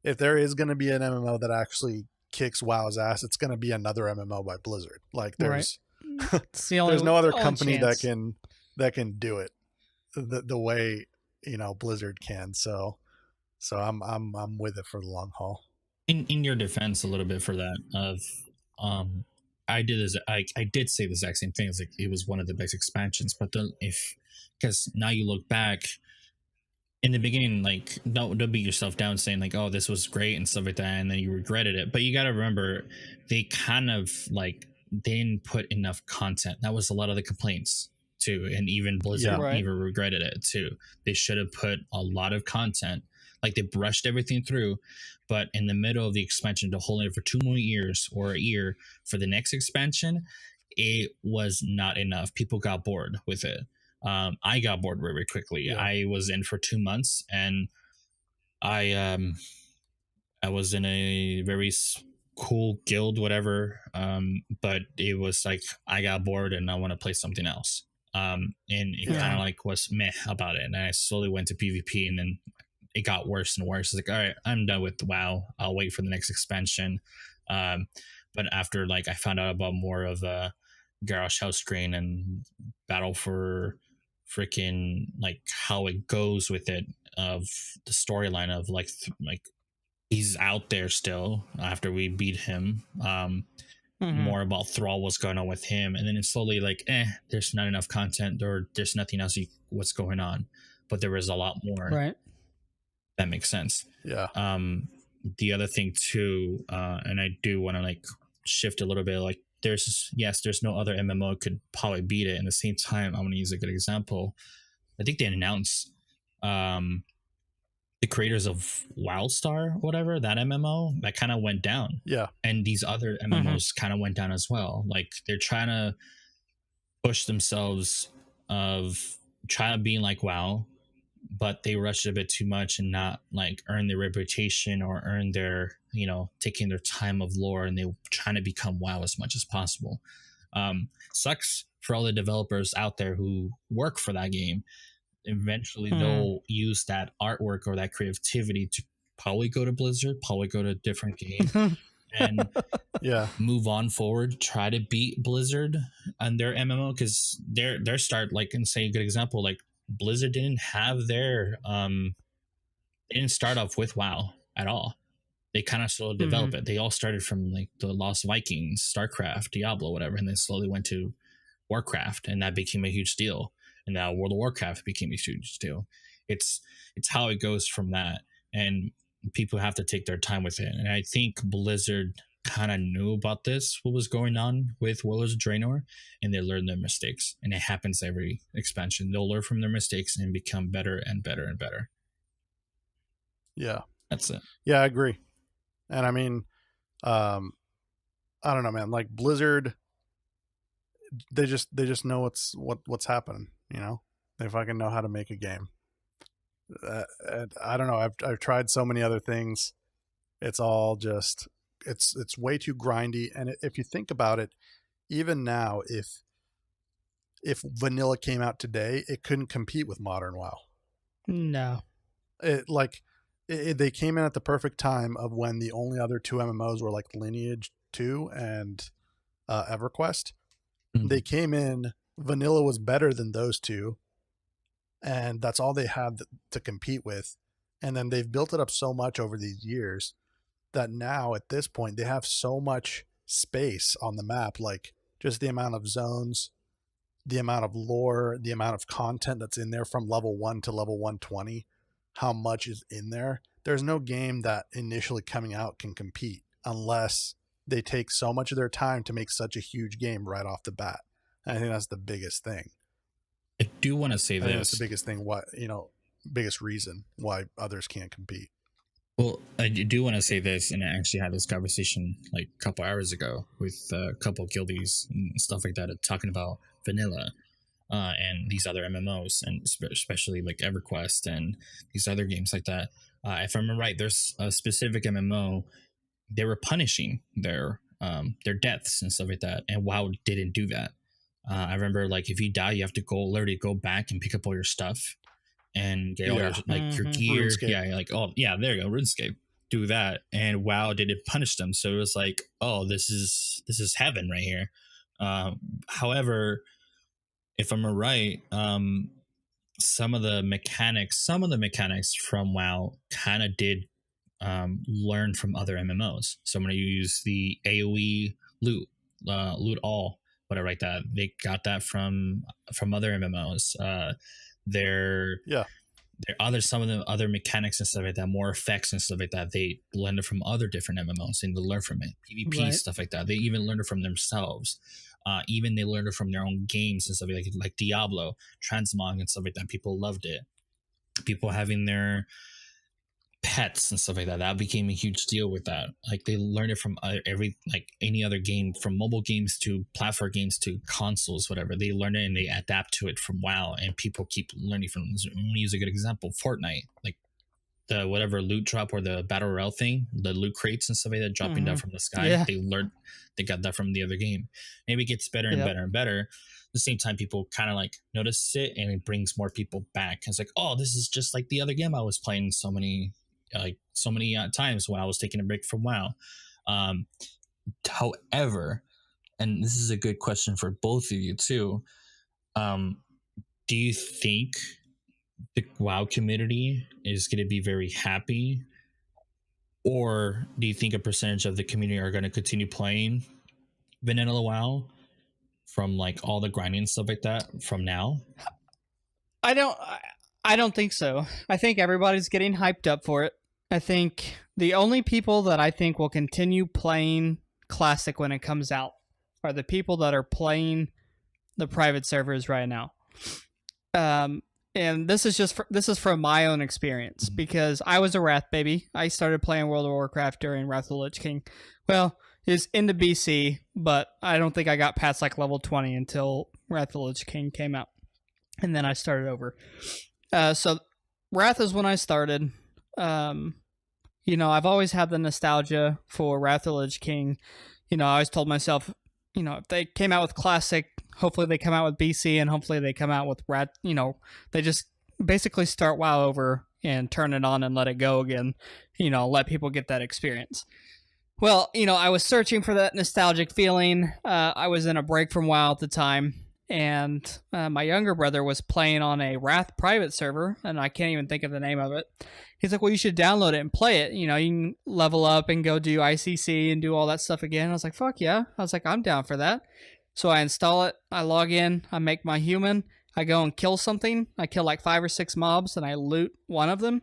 if there is going to be an MMO that actually kicks WoW's ass, it's going to be another MMO by Blizzard. Like there's It's the only, there's no other only company chance. that can do it the way Blizzard can. So I'm with it for the long haul. In your defense, a little bit for that of I did say the exact same thing. It's like it was one of the best expansions, but because now you look back in the beginning, like don't beat yourself down saying like, oh, this was great and stuff like that, and then you regretted it. But you got to remember, they kind of like they didn't put enough content. That was a lot of the complaints too, and even Blizzard even regretted it too. They should have put a lot of content. Like they brushed everything through, but in the middle of the expansion, to hold it for 2 more years or a year for the next expansion, it was not enough. People got bored with it. I got bored very quickly. Yeah. I was in for 2 months, and I was in a very cool guild, whatever. But it was like I got bored and I want to play something else. And it kind of like was meh about it, and I slowly went to PvP, and then it got worse and worse. It's like, all right, I'm done with WoW. I'll wait for the next expansion. But after like I found out about more of Garrosh Hellscreen and Battle for freaking like how it goes with it, of the storyline of like he's out there still after we beat him. More about Thrall, what's going on with him, and then it's slowly like, there's not enough content, or there's nothing else what's going on, but there was a lot more. Right. That makes sense. Yeah. The other thing too, and I do want to like shift a little bit, like there's no other MMO could probably beat it. And at the same time, I want to use a good example. I think they announced the creators of WildStar, whatever, that MMO, that kind of went down. Yeah. And these other MMOs kind of went down as well. Like they're trying to push themselves of trying to be like WoW, but they rushed a bit too much and not like earn their reputation or earn their, taking their time of lore, and they trying to become WoW as much as possible. Sucks for all the developers out there who work for that game. Eventually they'll use that artwork or that creativity to probably go to Blizzard, probably go to a different game and move on forward, try to beat Blizzard and their MMO, because their start, like, and say a good example, like Blizzard didn't have their they didn't start off with WoW at all. They kind of slowly developed it. They all started from like the Lost Vikings, StarCraft, Diablo, whatever, and then slowly went to Warcraft, and that became a huge deal. And now World of Warcraft became a huge deal. It's how it goes from that, and people have to take their time with it. And I think Blizzard kind of knew about this, what was going on with Warlords of Draenor, and they learned their mistakes. And it happens every expansion. They'll learn from their mistakes and become better and better and better. Yeah, that's it. Yeah, I agree. And I mean, I don't know, man. Like Blizzard, they just know what's happening. They fucking know how to make a game. I don't know. I've tried so many other things. It's all just it's way too grindy. And if you think about it, even now, if vanilla came out today, it couldn't compete with modern WoW. No. They came in at the perfect time of when the only other two MMOs were like Lineage 2 and EverQuest. They came in, vanilla was better than those two, and that's all they had to compete with. And then they've built it up so much over these years that now at this point they have so much space on the map, like just the amount of zones, the amount of lore, the amount of content that's in there from level 1 to level 120, how much is in there. There's no game that initially coming out can compete unless they take so much of their time to make such a huge game right off the bat. And I think that's the biggest thing. I do want to say this. That's the biggest thing. Biggest reason why others can't compete. Well, I do want to say this, and I actually had this conversation like a couple hours ago with a couple of guildies and stuff like that, talking about vanilla and these other MMOs, and especially like EverQuest and these other games like that. If I remember right, there's a specific MMO. They were punishing their deaths and stuff like that, and WoW didn't do that. I remember, like, if you die, you have to literally go back and pick up all your stuff and get all your your gear. RuneScape. Yeah, like, oh yeah, there you go, RuneScape. Do that, and WoW didn't punish them, so it was like, oh, this is heaven right here. However, if I'm right, some of the mechanics from WoW kind of did learn from other MMOs. So I'm going to use the AoE loot all, whatever like that. They got that from other MMOs. Some of the other mechanics and stuff like that, more effects and stuff like that, they learned it from other different MMOs and they learn from it. PvP stuff like that. They even learned it from themselves. Even they learned it from their own games and stuff like Diablo, Transmog and stuff like that. People loved it. People having their pets and stuff like that became a huge deal with that. Like they learned it from any other game, from mobile games to platform games to consoles, whatever. They learn it and they adapt to it from WoW, and people keep learning from. I'm gonna use a good example: Fortnite, like the whatever loot drop or the battle royale thing, the loot crates and stuff like that dropping down from the sky. Yeah. They got that from the other game. Maybe it gets better and better and better. At the same time, people kind of like notice it, and it brings more people back. It's like, oh, this is just like the other game I was playing so many times when I was taking a break from WoW. However, and this is a good question for both of you too, do you think the WoW community is going to be very happy, or do you think a percentage of the community are going to continue playing vanilla WoW from like all the grinding and stuff like that from now? I don't think so. I think everybody's getting hyped up for it. I think the only people that I think will continue playing Classic when it comes out are the people that are playing the private servers right now. and this is from my own experience because I was a Wrath baby. I started playing World of Warcraft during Wrath of the Lich King. Well, it's into BC, but I don't think I got past like level 20 until Wrath of the Lich King came out, and then I started over. So Wrath is when I started. You know, I've always had the nostalgia for Wrath of the Lich King. You know, I always told myself, you know, if they came out with Classic, hopefully they come out with BC, and hopefully they come out with Wrath. You know, they just basically start WoW over and turn it on and let it go again. You know, let people get that experience. Well, you know, I was searching for that nostalgic feeling. I was in a break from WoW at the time, and my younger brother was playing on a Wrath private server, and I can't even think of the name of it. He's like, well, you should download it and play it. You know, you can level up and go do ICC and do all that stuff again. I was like, fuck yeah. I was like, I'm down for that. So I install it, I log in, I make my human, I go and kill something. I kill like 5 or 6 mobs, and I loot one of them,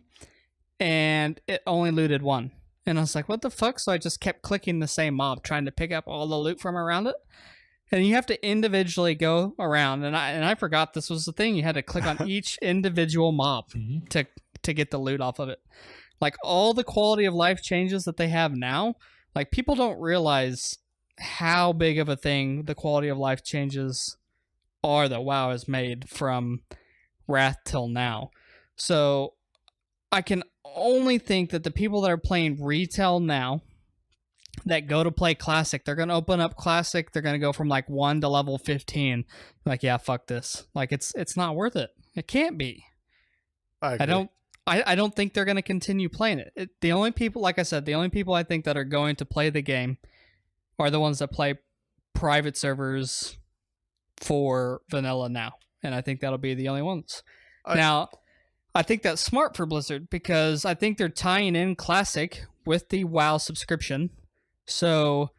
and it only looted one. And I was like, what the fuck? So I just kept clicking the same mob, trying to pick up all the loot from around it. And you have to individually go around, and I forgot this was the thing. You had to click on each individual mob to get the loot off of it. Like, all the quality of life changes that they have now, like, people don't realize how big of a thing the quality of life changes are that WoW has made from Wrath till now. So I can only think that the people that are playing retail now that go to play Classic, they're going to open up Classic, they're going to go from like 1 to level 15. Like, yeah, fuck this. Like, it's not worth it. It can't be. I don't think they're going to continue playing it. The only people, like I said, the only people I think that are going to play the game are the ones that play private servers for vanilla now. And I think that'll be the only ones. Now, I think that's smart for Blizzard because I think they're tying in Classic with the WoW subscription. So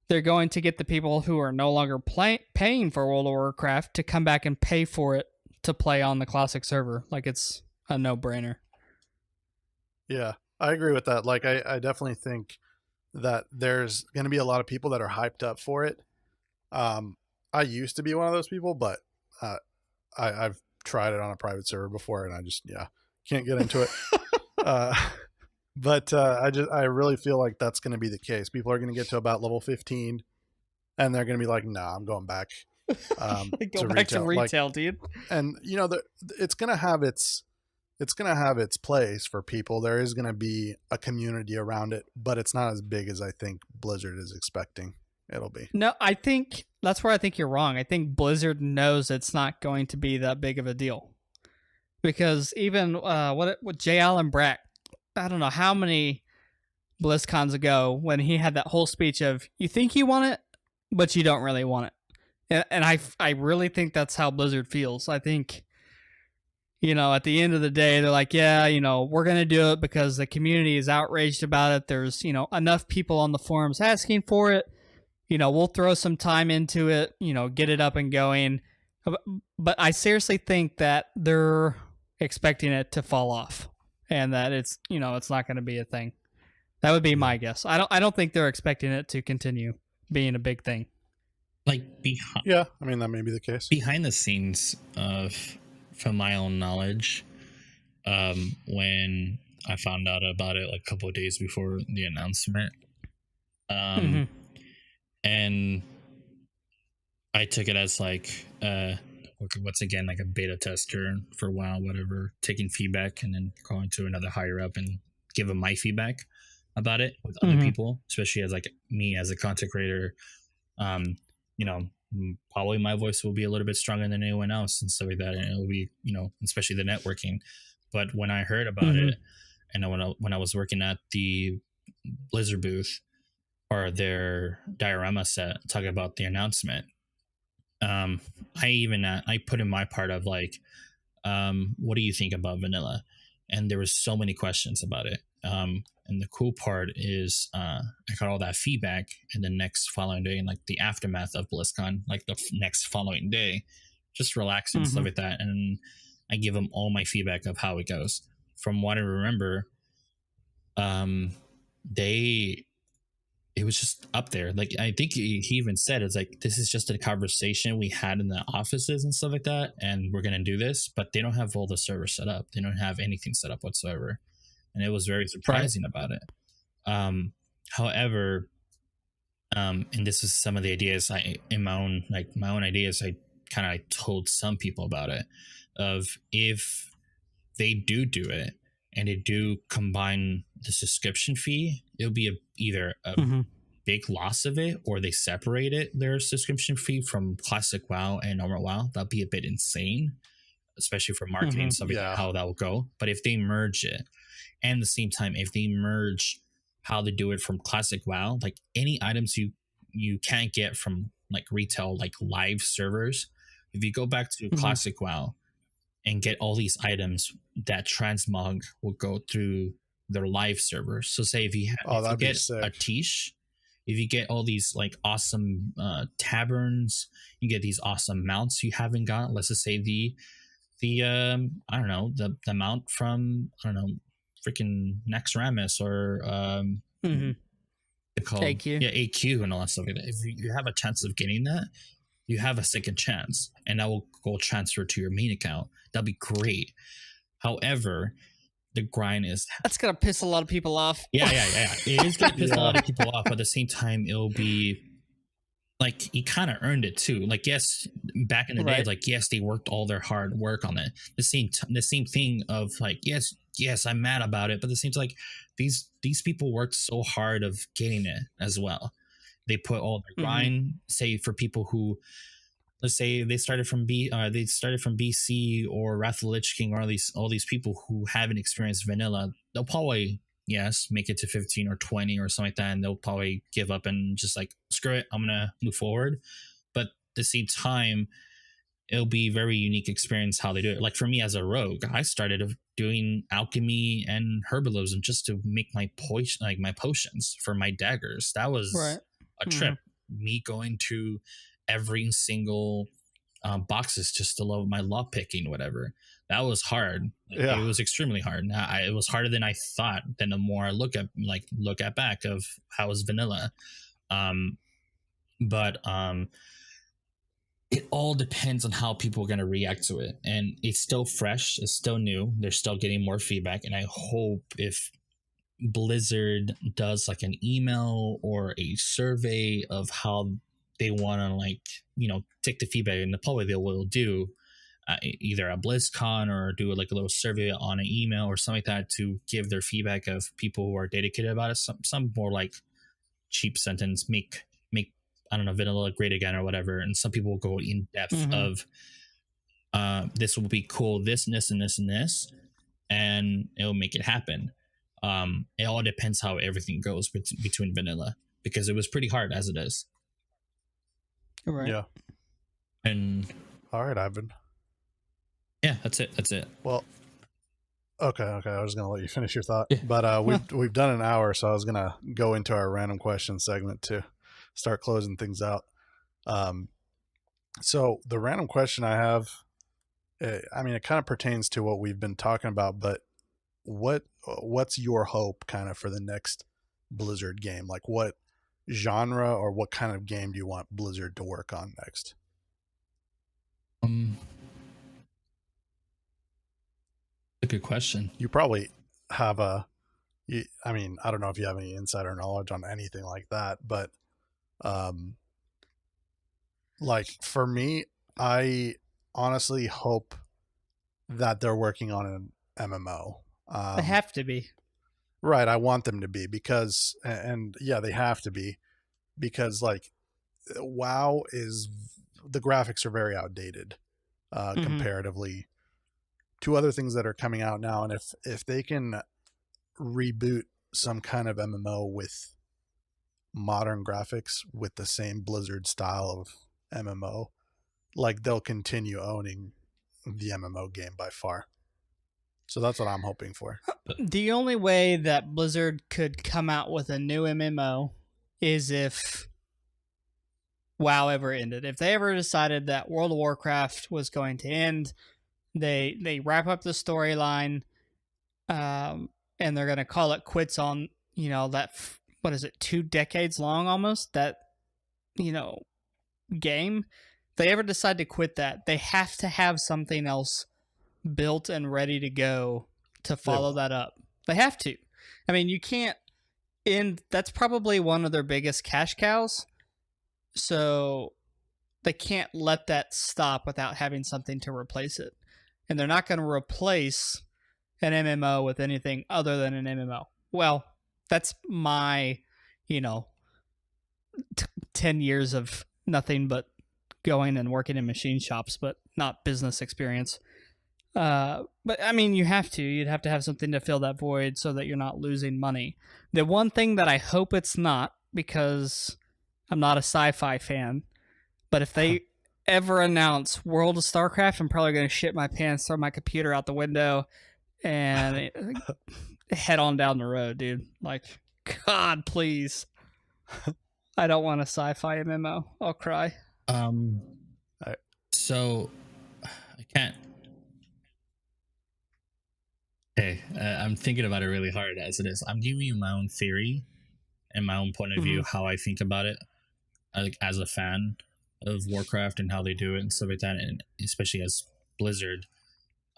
they're going to get the people who are no longer paying for World of Warcraft to come back and pay for it to play on the Classic server. Like, it's a no-brainer. Yeah, I agree with that. Like, I definitely think that there's going to be a lot of people that are hyped up for it. I used to be one of those people, but I've tried it on a private server before, and I just, can't get into it. But I really feel like that's going to be the case. People are going to get to about level 15, and they're going to be like, nah, I'm going back. Go back to retail, dude. And, you know, it's going to have its place for people. There is going to be a community around it, but it's not as big as I think Blizzard is expecting it'll be. No, I think that's where I think you're wrong. I think Blizzard knows it's not going to be that big of a deal. Because even what J. Allen Brack, I don't know how many BlizzCons ago when he had that whole speech of, you think you want it, but you don't really want it. And I really think that's how Blizzard feels. I think, you know, at the end of the day, they're like, yeah, you know, we're going to do it because the community is outraged about it. There's, you know, enough people on the forums asking for it. You know, we'll throw some time into it, you know, get it up and going. But I seriously think that they're expecting it to fall off and that it's, you know, it's not going to be a thing. That would be my guess. I don't think they're expecting it to continue being a big thing. Like, yeah, I mean, that may be the case. Behind the scenes from my own knowledge, when I found out about it like a couple of days before the announcement, and I took it as like once again like a beta tester for WoW, whatever, taking feedback and then going to another higher up and give them my feedback about it with other people, especially as like me as a content creator. You know, probably my voice will be a little bit stronger than anyone else and stuff like that, and it'll be, you know, especially the networking. But when I heard about it, and when I was working at the Blizzard booth or their diorama set talking about the announcement, I put in my part of like, what do you think about vanilla? And there was so many questions about it. And the cool part is I got all that feedback, and the next following day, and like the aftermath of BlizzCon, like the next following day, just relaxing and stuff like that. And I give them all my feedback of how it goes. From what I remember, they it was just up there. Like, I think he even said, it's like, this is just a conversation we had in the offices and stuff like that, and we're gonna do this, but they don't have all the servers set up. They don't have anything set up whatsoever, and it was very surprising about it. However, and this is some of the ideas my own ideas, I kind of told some people about it, of if they do it and they do combine the subscription fee, it'll be either a big loss of it, or they separate their subscription fee from classic WoW and normal WoW. That'd be a bit insane, especially for marketing, something like how that will go. But if they merge it, and at the same time, if they merge how they do it from classic WoW, like any items you can't get from like retail, like live servers, if you go back to classic WoW and get all these items, that transmog will go through their live servers. So say if you get a Tish, if you get all these like awesome taverns, you get these awesome mounts you haven't got. Let's just say the I don't know, the mount from, I don't know, freaking Naxxramas or AQ. Yeah, AQ and all that stuff like that. If you have a chance of getting that, you have a second chance, and that will go transfer to your main account. That'd be great. However, the grind is, that's gonna piss a lot of people off. Yeah. It is gonna piss a lot of people off, but at the same time, it'll be like, you kind of earned it too. Like, yes, back in the day, like, yes, they worked all their hard work on it. The same thing of like, yes, I'm mad about it, but the same time, like, these people worked so hard of getting it as well. They put all their grind. Say for people who, let's say they started from BC or Wrath of the Lich King, or all these people who haven't experienced vanilla, they'll probably make it to 15 or 20 or something like that, and they'll probably give up and just like, screw it, I'm gonna move forward. But at the same time, it'll be very unique experience how they do it. Like for me as a rogue, I started doing alchemy and herbalism just to make my potions for my daggers. That was a trip. Me going to every single boxes just to love my lock picking, whatever. That was hard. It was extremely hard. It was harder than I thought. Then the more I look at back of how was vanilla, but it all depends on how people are going to react to it, and it's still fresh, it's still new, they're still getting more feedback, and I hope if Blizzard does like an email or a survey of how they want to take the feedback, and probably they will do either a BlizzCon or do like a little survey on an email or something like that to give their feedback of people who are dedicated about it. Some more like cheap sentence, make I don't know, vanilla great again or whatever, and some people will go in depth of this will be cool, this and this and this and this, and it'll make it happen. It all depends how everything goes between vanilla, because it was pretty hard as it is. Right. Yeah. And all right, Ivan. Yeah, that's it. Well, okay. I was gonna let you finish your thought, yeah. But we've done an hour, so I was gonna go into our random question segment to start closing things out. So the random question I have, I mean, it kind of pertains to what we've been talking about, but what's your hope kind of for the next Blizzard game? Like, what genre or what kind of game do you want Blizzard to work on next? A good question. You probably have I mean, I don't know if you have any insider knowledge on anything like that, but like for me, I honestly hope that they're working on an MMO. They have to be. Right, I want them to be, because, and yeah, they have to be, because like WoW is, the graphics are very outdated comparatively to other things that are coming out now, and if they can reboot some kind of MMO with modern graphics with the same Blizzard style of MMO, like they'll continue owning the MMO game by far. So that's what I'm hoping for. The only way that Blizzard could come out with a new MMO is if WoW ever ended. If they ever decided that World of Warcraft was going to end, they wrap up the storyline, and they're going to call it quits on, that what is it, 2 decades long almost, that, game. If they ever decide to quit that, they have to have something else built and ready to go to follow that up. They have to. I mean, you can't, that's probably one of their biggest cash cows. So they can't let that stop without having something to replace it. And they're not going to replace an MMO with anything other than an MMO. Well, that's my, 10 years of nothing but going and working in machine shops, but not business experience. But I mean, you'd have to have something to fill that void so that you're not losing money. The one thing that I hope it's not, because I'm not a sci-fi fan, but if they ever announce World of StarCraft, I'm probably going to shit my pants, throw my computer out the window, and head on down the road, dude. Like, God, please. I don't want a sci-fi MMO. I'll cry. So I can't. Hey, I'm thinking about it really hard as it is. I'm giving you my own theory and my own point of view, how I think about it, like as a fan of Warcraft and how they do it and stuff like that, and especially as Blizzard.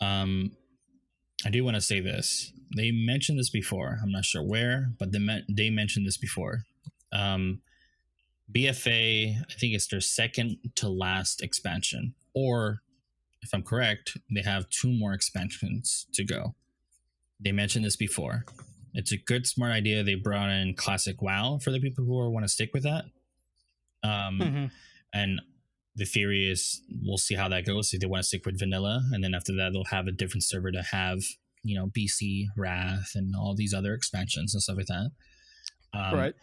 I do want to say this. They mentioned this before. I'm not sure where, but they mentioned this before. BFA, I think it's their second to last expansion, or if I'm correct, they have 2 more expansions to go. They mentioned this before. It's a good, smart idea. They brought in Classic WoW for the people who want to stick with that. And the theory is we'll see how that goes. If they want to stick with vanilla, and then after that, they'll have a different server to have, BC, Wrath, and all these other expansions and stuff like that. Right.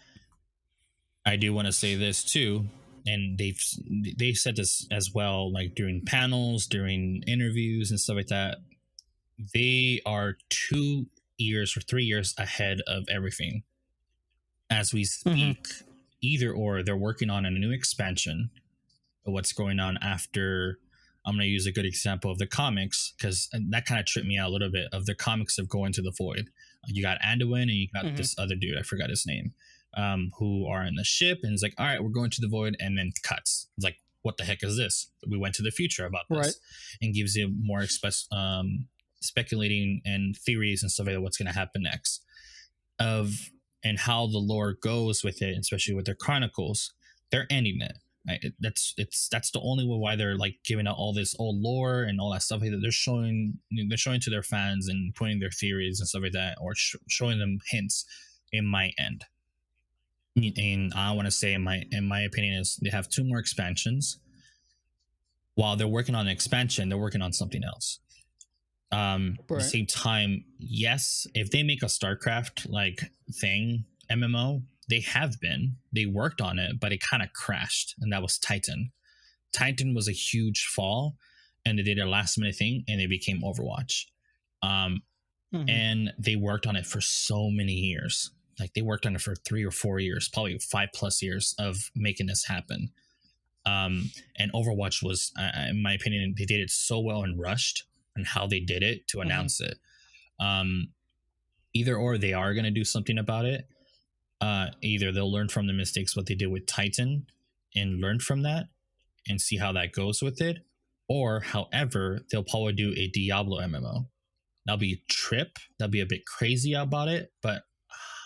I do want to say this too, and they've said this as well, like during panels, during interviews and stuff like that. They are 2 years or 3 years ahead of everything as we speak. Either or, they're working on a new expansion of what's going on after. I'm going to use a good example of the comics, because that kind of tripped me out a little bit, of the comics of Going to the Void. You got Anduin and you got this other dude, I forgot his name, who are in the ship, and it's like, all right, we're going to the Void, and then cuts. It's like, what the heck is this? We went to the future about this, and gives you more speculating and theories and stuff like that, what's going to happen next, and how the lore goes with it, especially with their chronicles. They're ending it. Right? That's the only way why they're like giving out all this old lore and all that stuff like that. They're showing to their fans and putting their theories and stuff like that, or showing them hints. In my end, and I want to say, in my opinion, is they have 2 more expansions. While they're working on an expansion, they're working on something else. At the same time, yes, if they make a StarCraft like thing MMO, they worked on it, but it kind of crashed, and that was Titan. Titan was a huge fall, and they did a last minute thing, and they became Overwatch. And they worked on it for so many years. Like, they worked on it for 3 or 4 years, probably 5+ years of making this happen. And Overwatch was, in my opinion, they did it so well and rushed and how they did it to announce it. Either or, they are going to do something about it. Either they'll learn from the mistakes what they did with Titan and learn from that and see how that goes with it, or however, they'll probably do a Diablo MMO. That'll be a trip. That'll be a bit crazy about it, but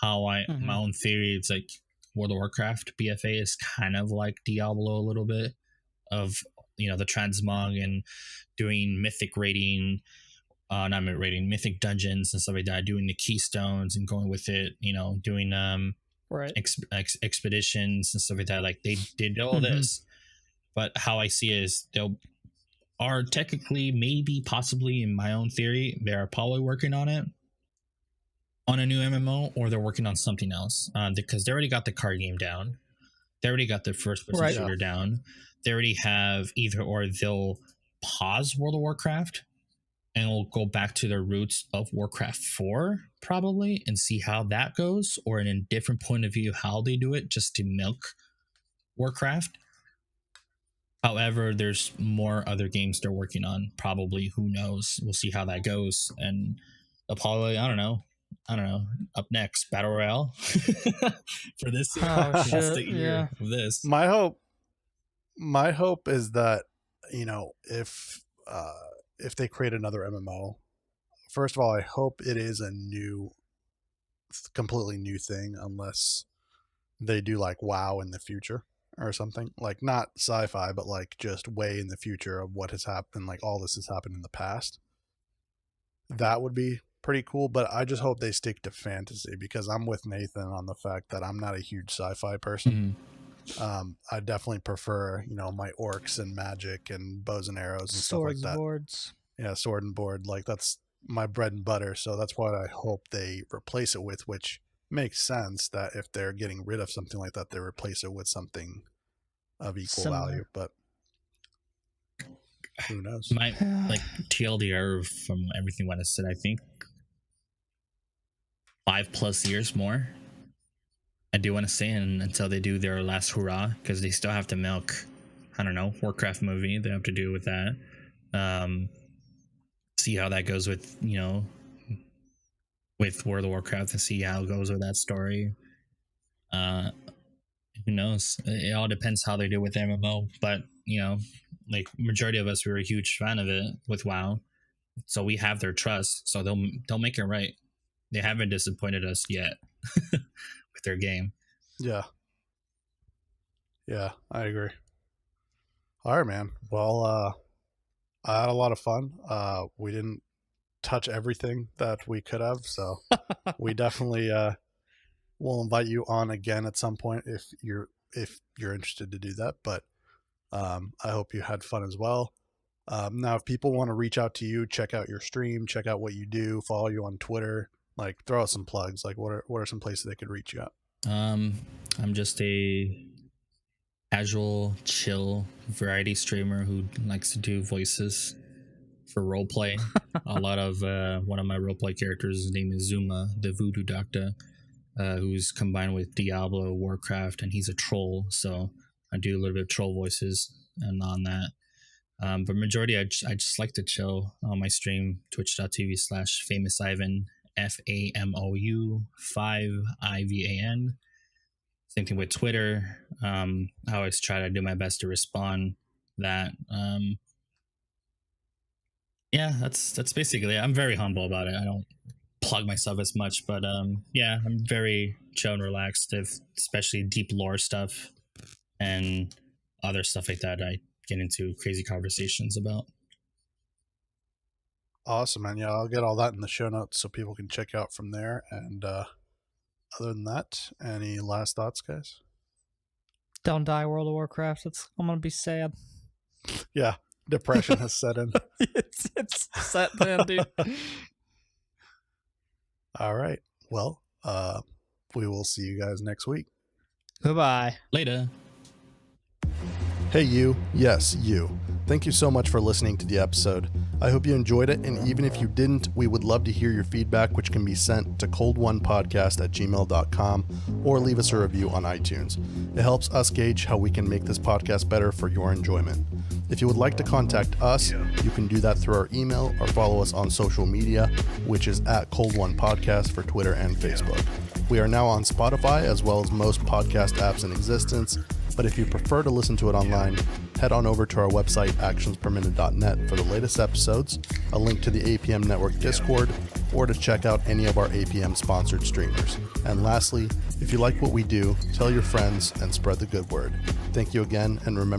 my own theory, it's like World of Warcraft BFA is kind of like Diablo a little bit, of the transmog and doing mythic raiding, mythic dungeons and stuff like that, doing the keystones and going with it, doing expeditions and stuff like that. Like, they did all this, but how I see it is they'll are technically, maybe, possibly, in my own theory, they are probably working on it, on a new MMO, or they're working on something else, because they already got the card game down. They already got the first person shooter down. They already have either or. They'll pause World of Warcraft and we'll go back to their roots of Warcraft 4 probably, and see how that goes, or in a different point of view how they do it, just to milk Warcraft. However, there's more other games they're working on, probably. Who knows? We'll see how that goes. And they'll probably, I don't know, I don't know. Up next, Battle Royale for this year. Oh, That's shit, the year of this. My hope is that, you know, if they create another MMO, first of all, I hope it is a completely new thing, unless they do like WoW in the future or something, like not sci-fi, but like just way in the future of what has happened. Like all this has happened in the past. That would be pretty cool, but I just hope they stick to fantasy, because I'm with Nathan on the fact that I'm not a huge sci-fi person. I definitely prefer, you know, my orcs and magic and bows and arrows and Swords, stuff like that. boards. Yeah, sword and board. Like that's my bread and butter. So that's what I hope they replace it with, which makes sense that if they're getting rid of something like that, they replace it with something of equal Similar. value. But who knows? My like TLDR from everything what I said, I think 5+ years more. I do want to say, and until they do their last hurrah, because they still have to milk, I don't know, Warcraft movie. They have to do with that. See how that goes with, you know, with World of Warcraft, and see how it goes with that story. Who knows? It all depends how they do with MMO. But, you know, like majority of us, we were a huge fan of it with WoW. So we have their trust. So they'll make it right. They haven't disappointed us yet with their game. Yeah. Yeah, I agree. All right, man. Well, I had a lot of fun. We didn't touch everything that we could have, so we definitely will invite you on again at some point if you're interested to do that. But I hope you had fun as well. Now, if people want to reach out to you, check out your stream, check out what you do, follow you on Twitter, like throw out some plugs. Like what are some places they could reach you at? I'm just a casual, chill variety streamer who likes to do voices for roleplay. A lot of one of my roleplay characters, his name is Zuma, the Voodoo Doctor, who's combined with Diablo, Warcraft, and he's a troll. So I do a little bit of troll voices and on that. But majority, I just like to chill on my stream, twitch.tv/Famou5Ivan, FAMOU5IVAN. Same thing with Twitter. I always try to do my best to respond. That yeah, that's basically it. I'm very humble about it. I don't plug myself as much, but yeah, I'm very chill and relaxed. Especially deep lore stuff and other stuff like that, I get into crazy conversations about. Awesome, man. Yeah, I'll get all that in the show notes so people can check out from there. And other than that, any last thoughts, guys? Don't die, World of Warcraft. I'm gonna be sad. Yeah, depression has set in. it's set then, dude. All right. Well, we will see you guys next week. Goodbye. Later. Hey, you. Yes, you. Thank you so much for listening to the episode. I hope you enjoyed it, and even if you didn't, we would love to hear your feedback, which can be sent to coldonepodcast@gmail.com or leave us a review on iTunes. It helps us gauge how we can make this podcast better for your enjoyment. If you would like to contact us, you can do that through our email or follow us on social media, which is @coldonepodcast for Twitter and Facebook. We are now on Spotify as well as most podcast apps in existence, but if you prefer to listen to it online, head on over to our website, actionsperminute.net, for the latest episodes, a link to the APM Network Discord, or to check out any of our APM-sponsored streamers. And lastly, if you like what we do, tell your friends and spread the good word. Thank you again, and remember,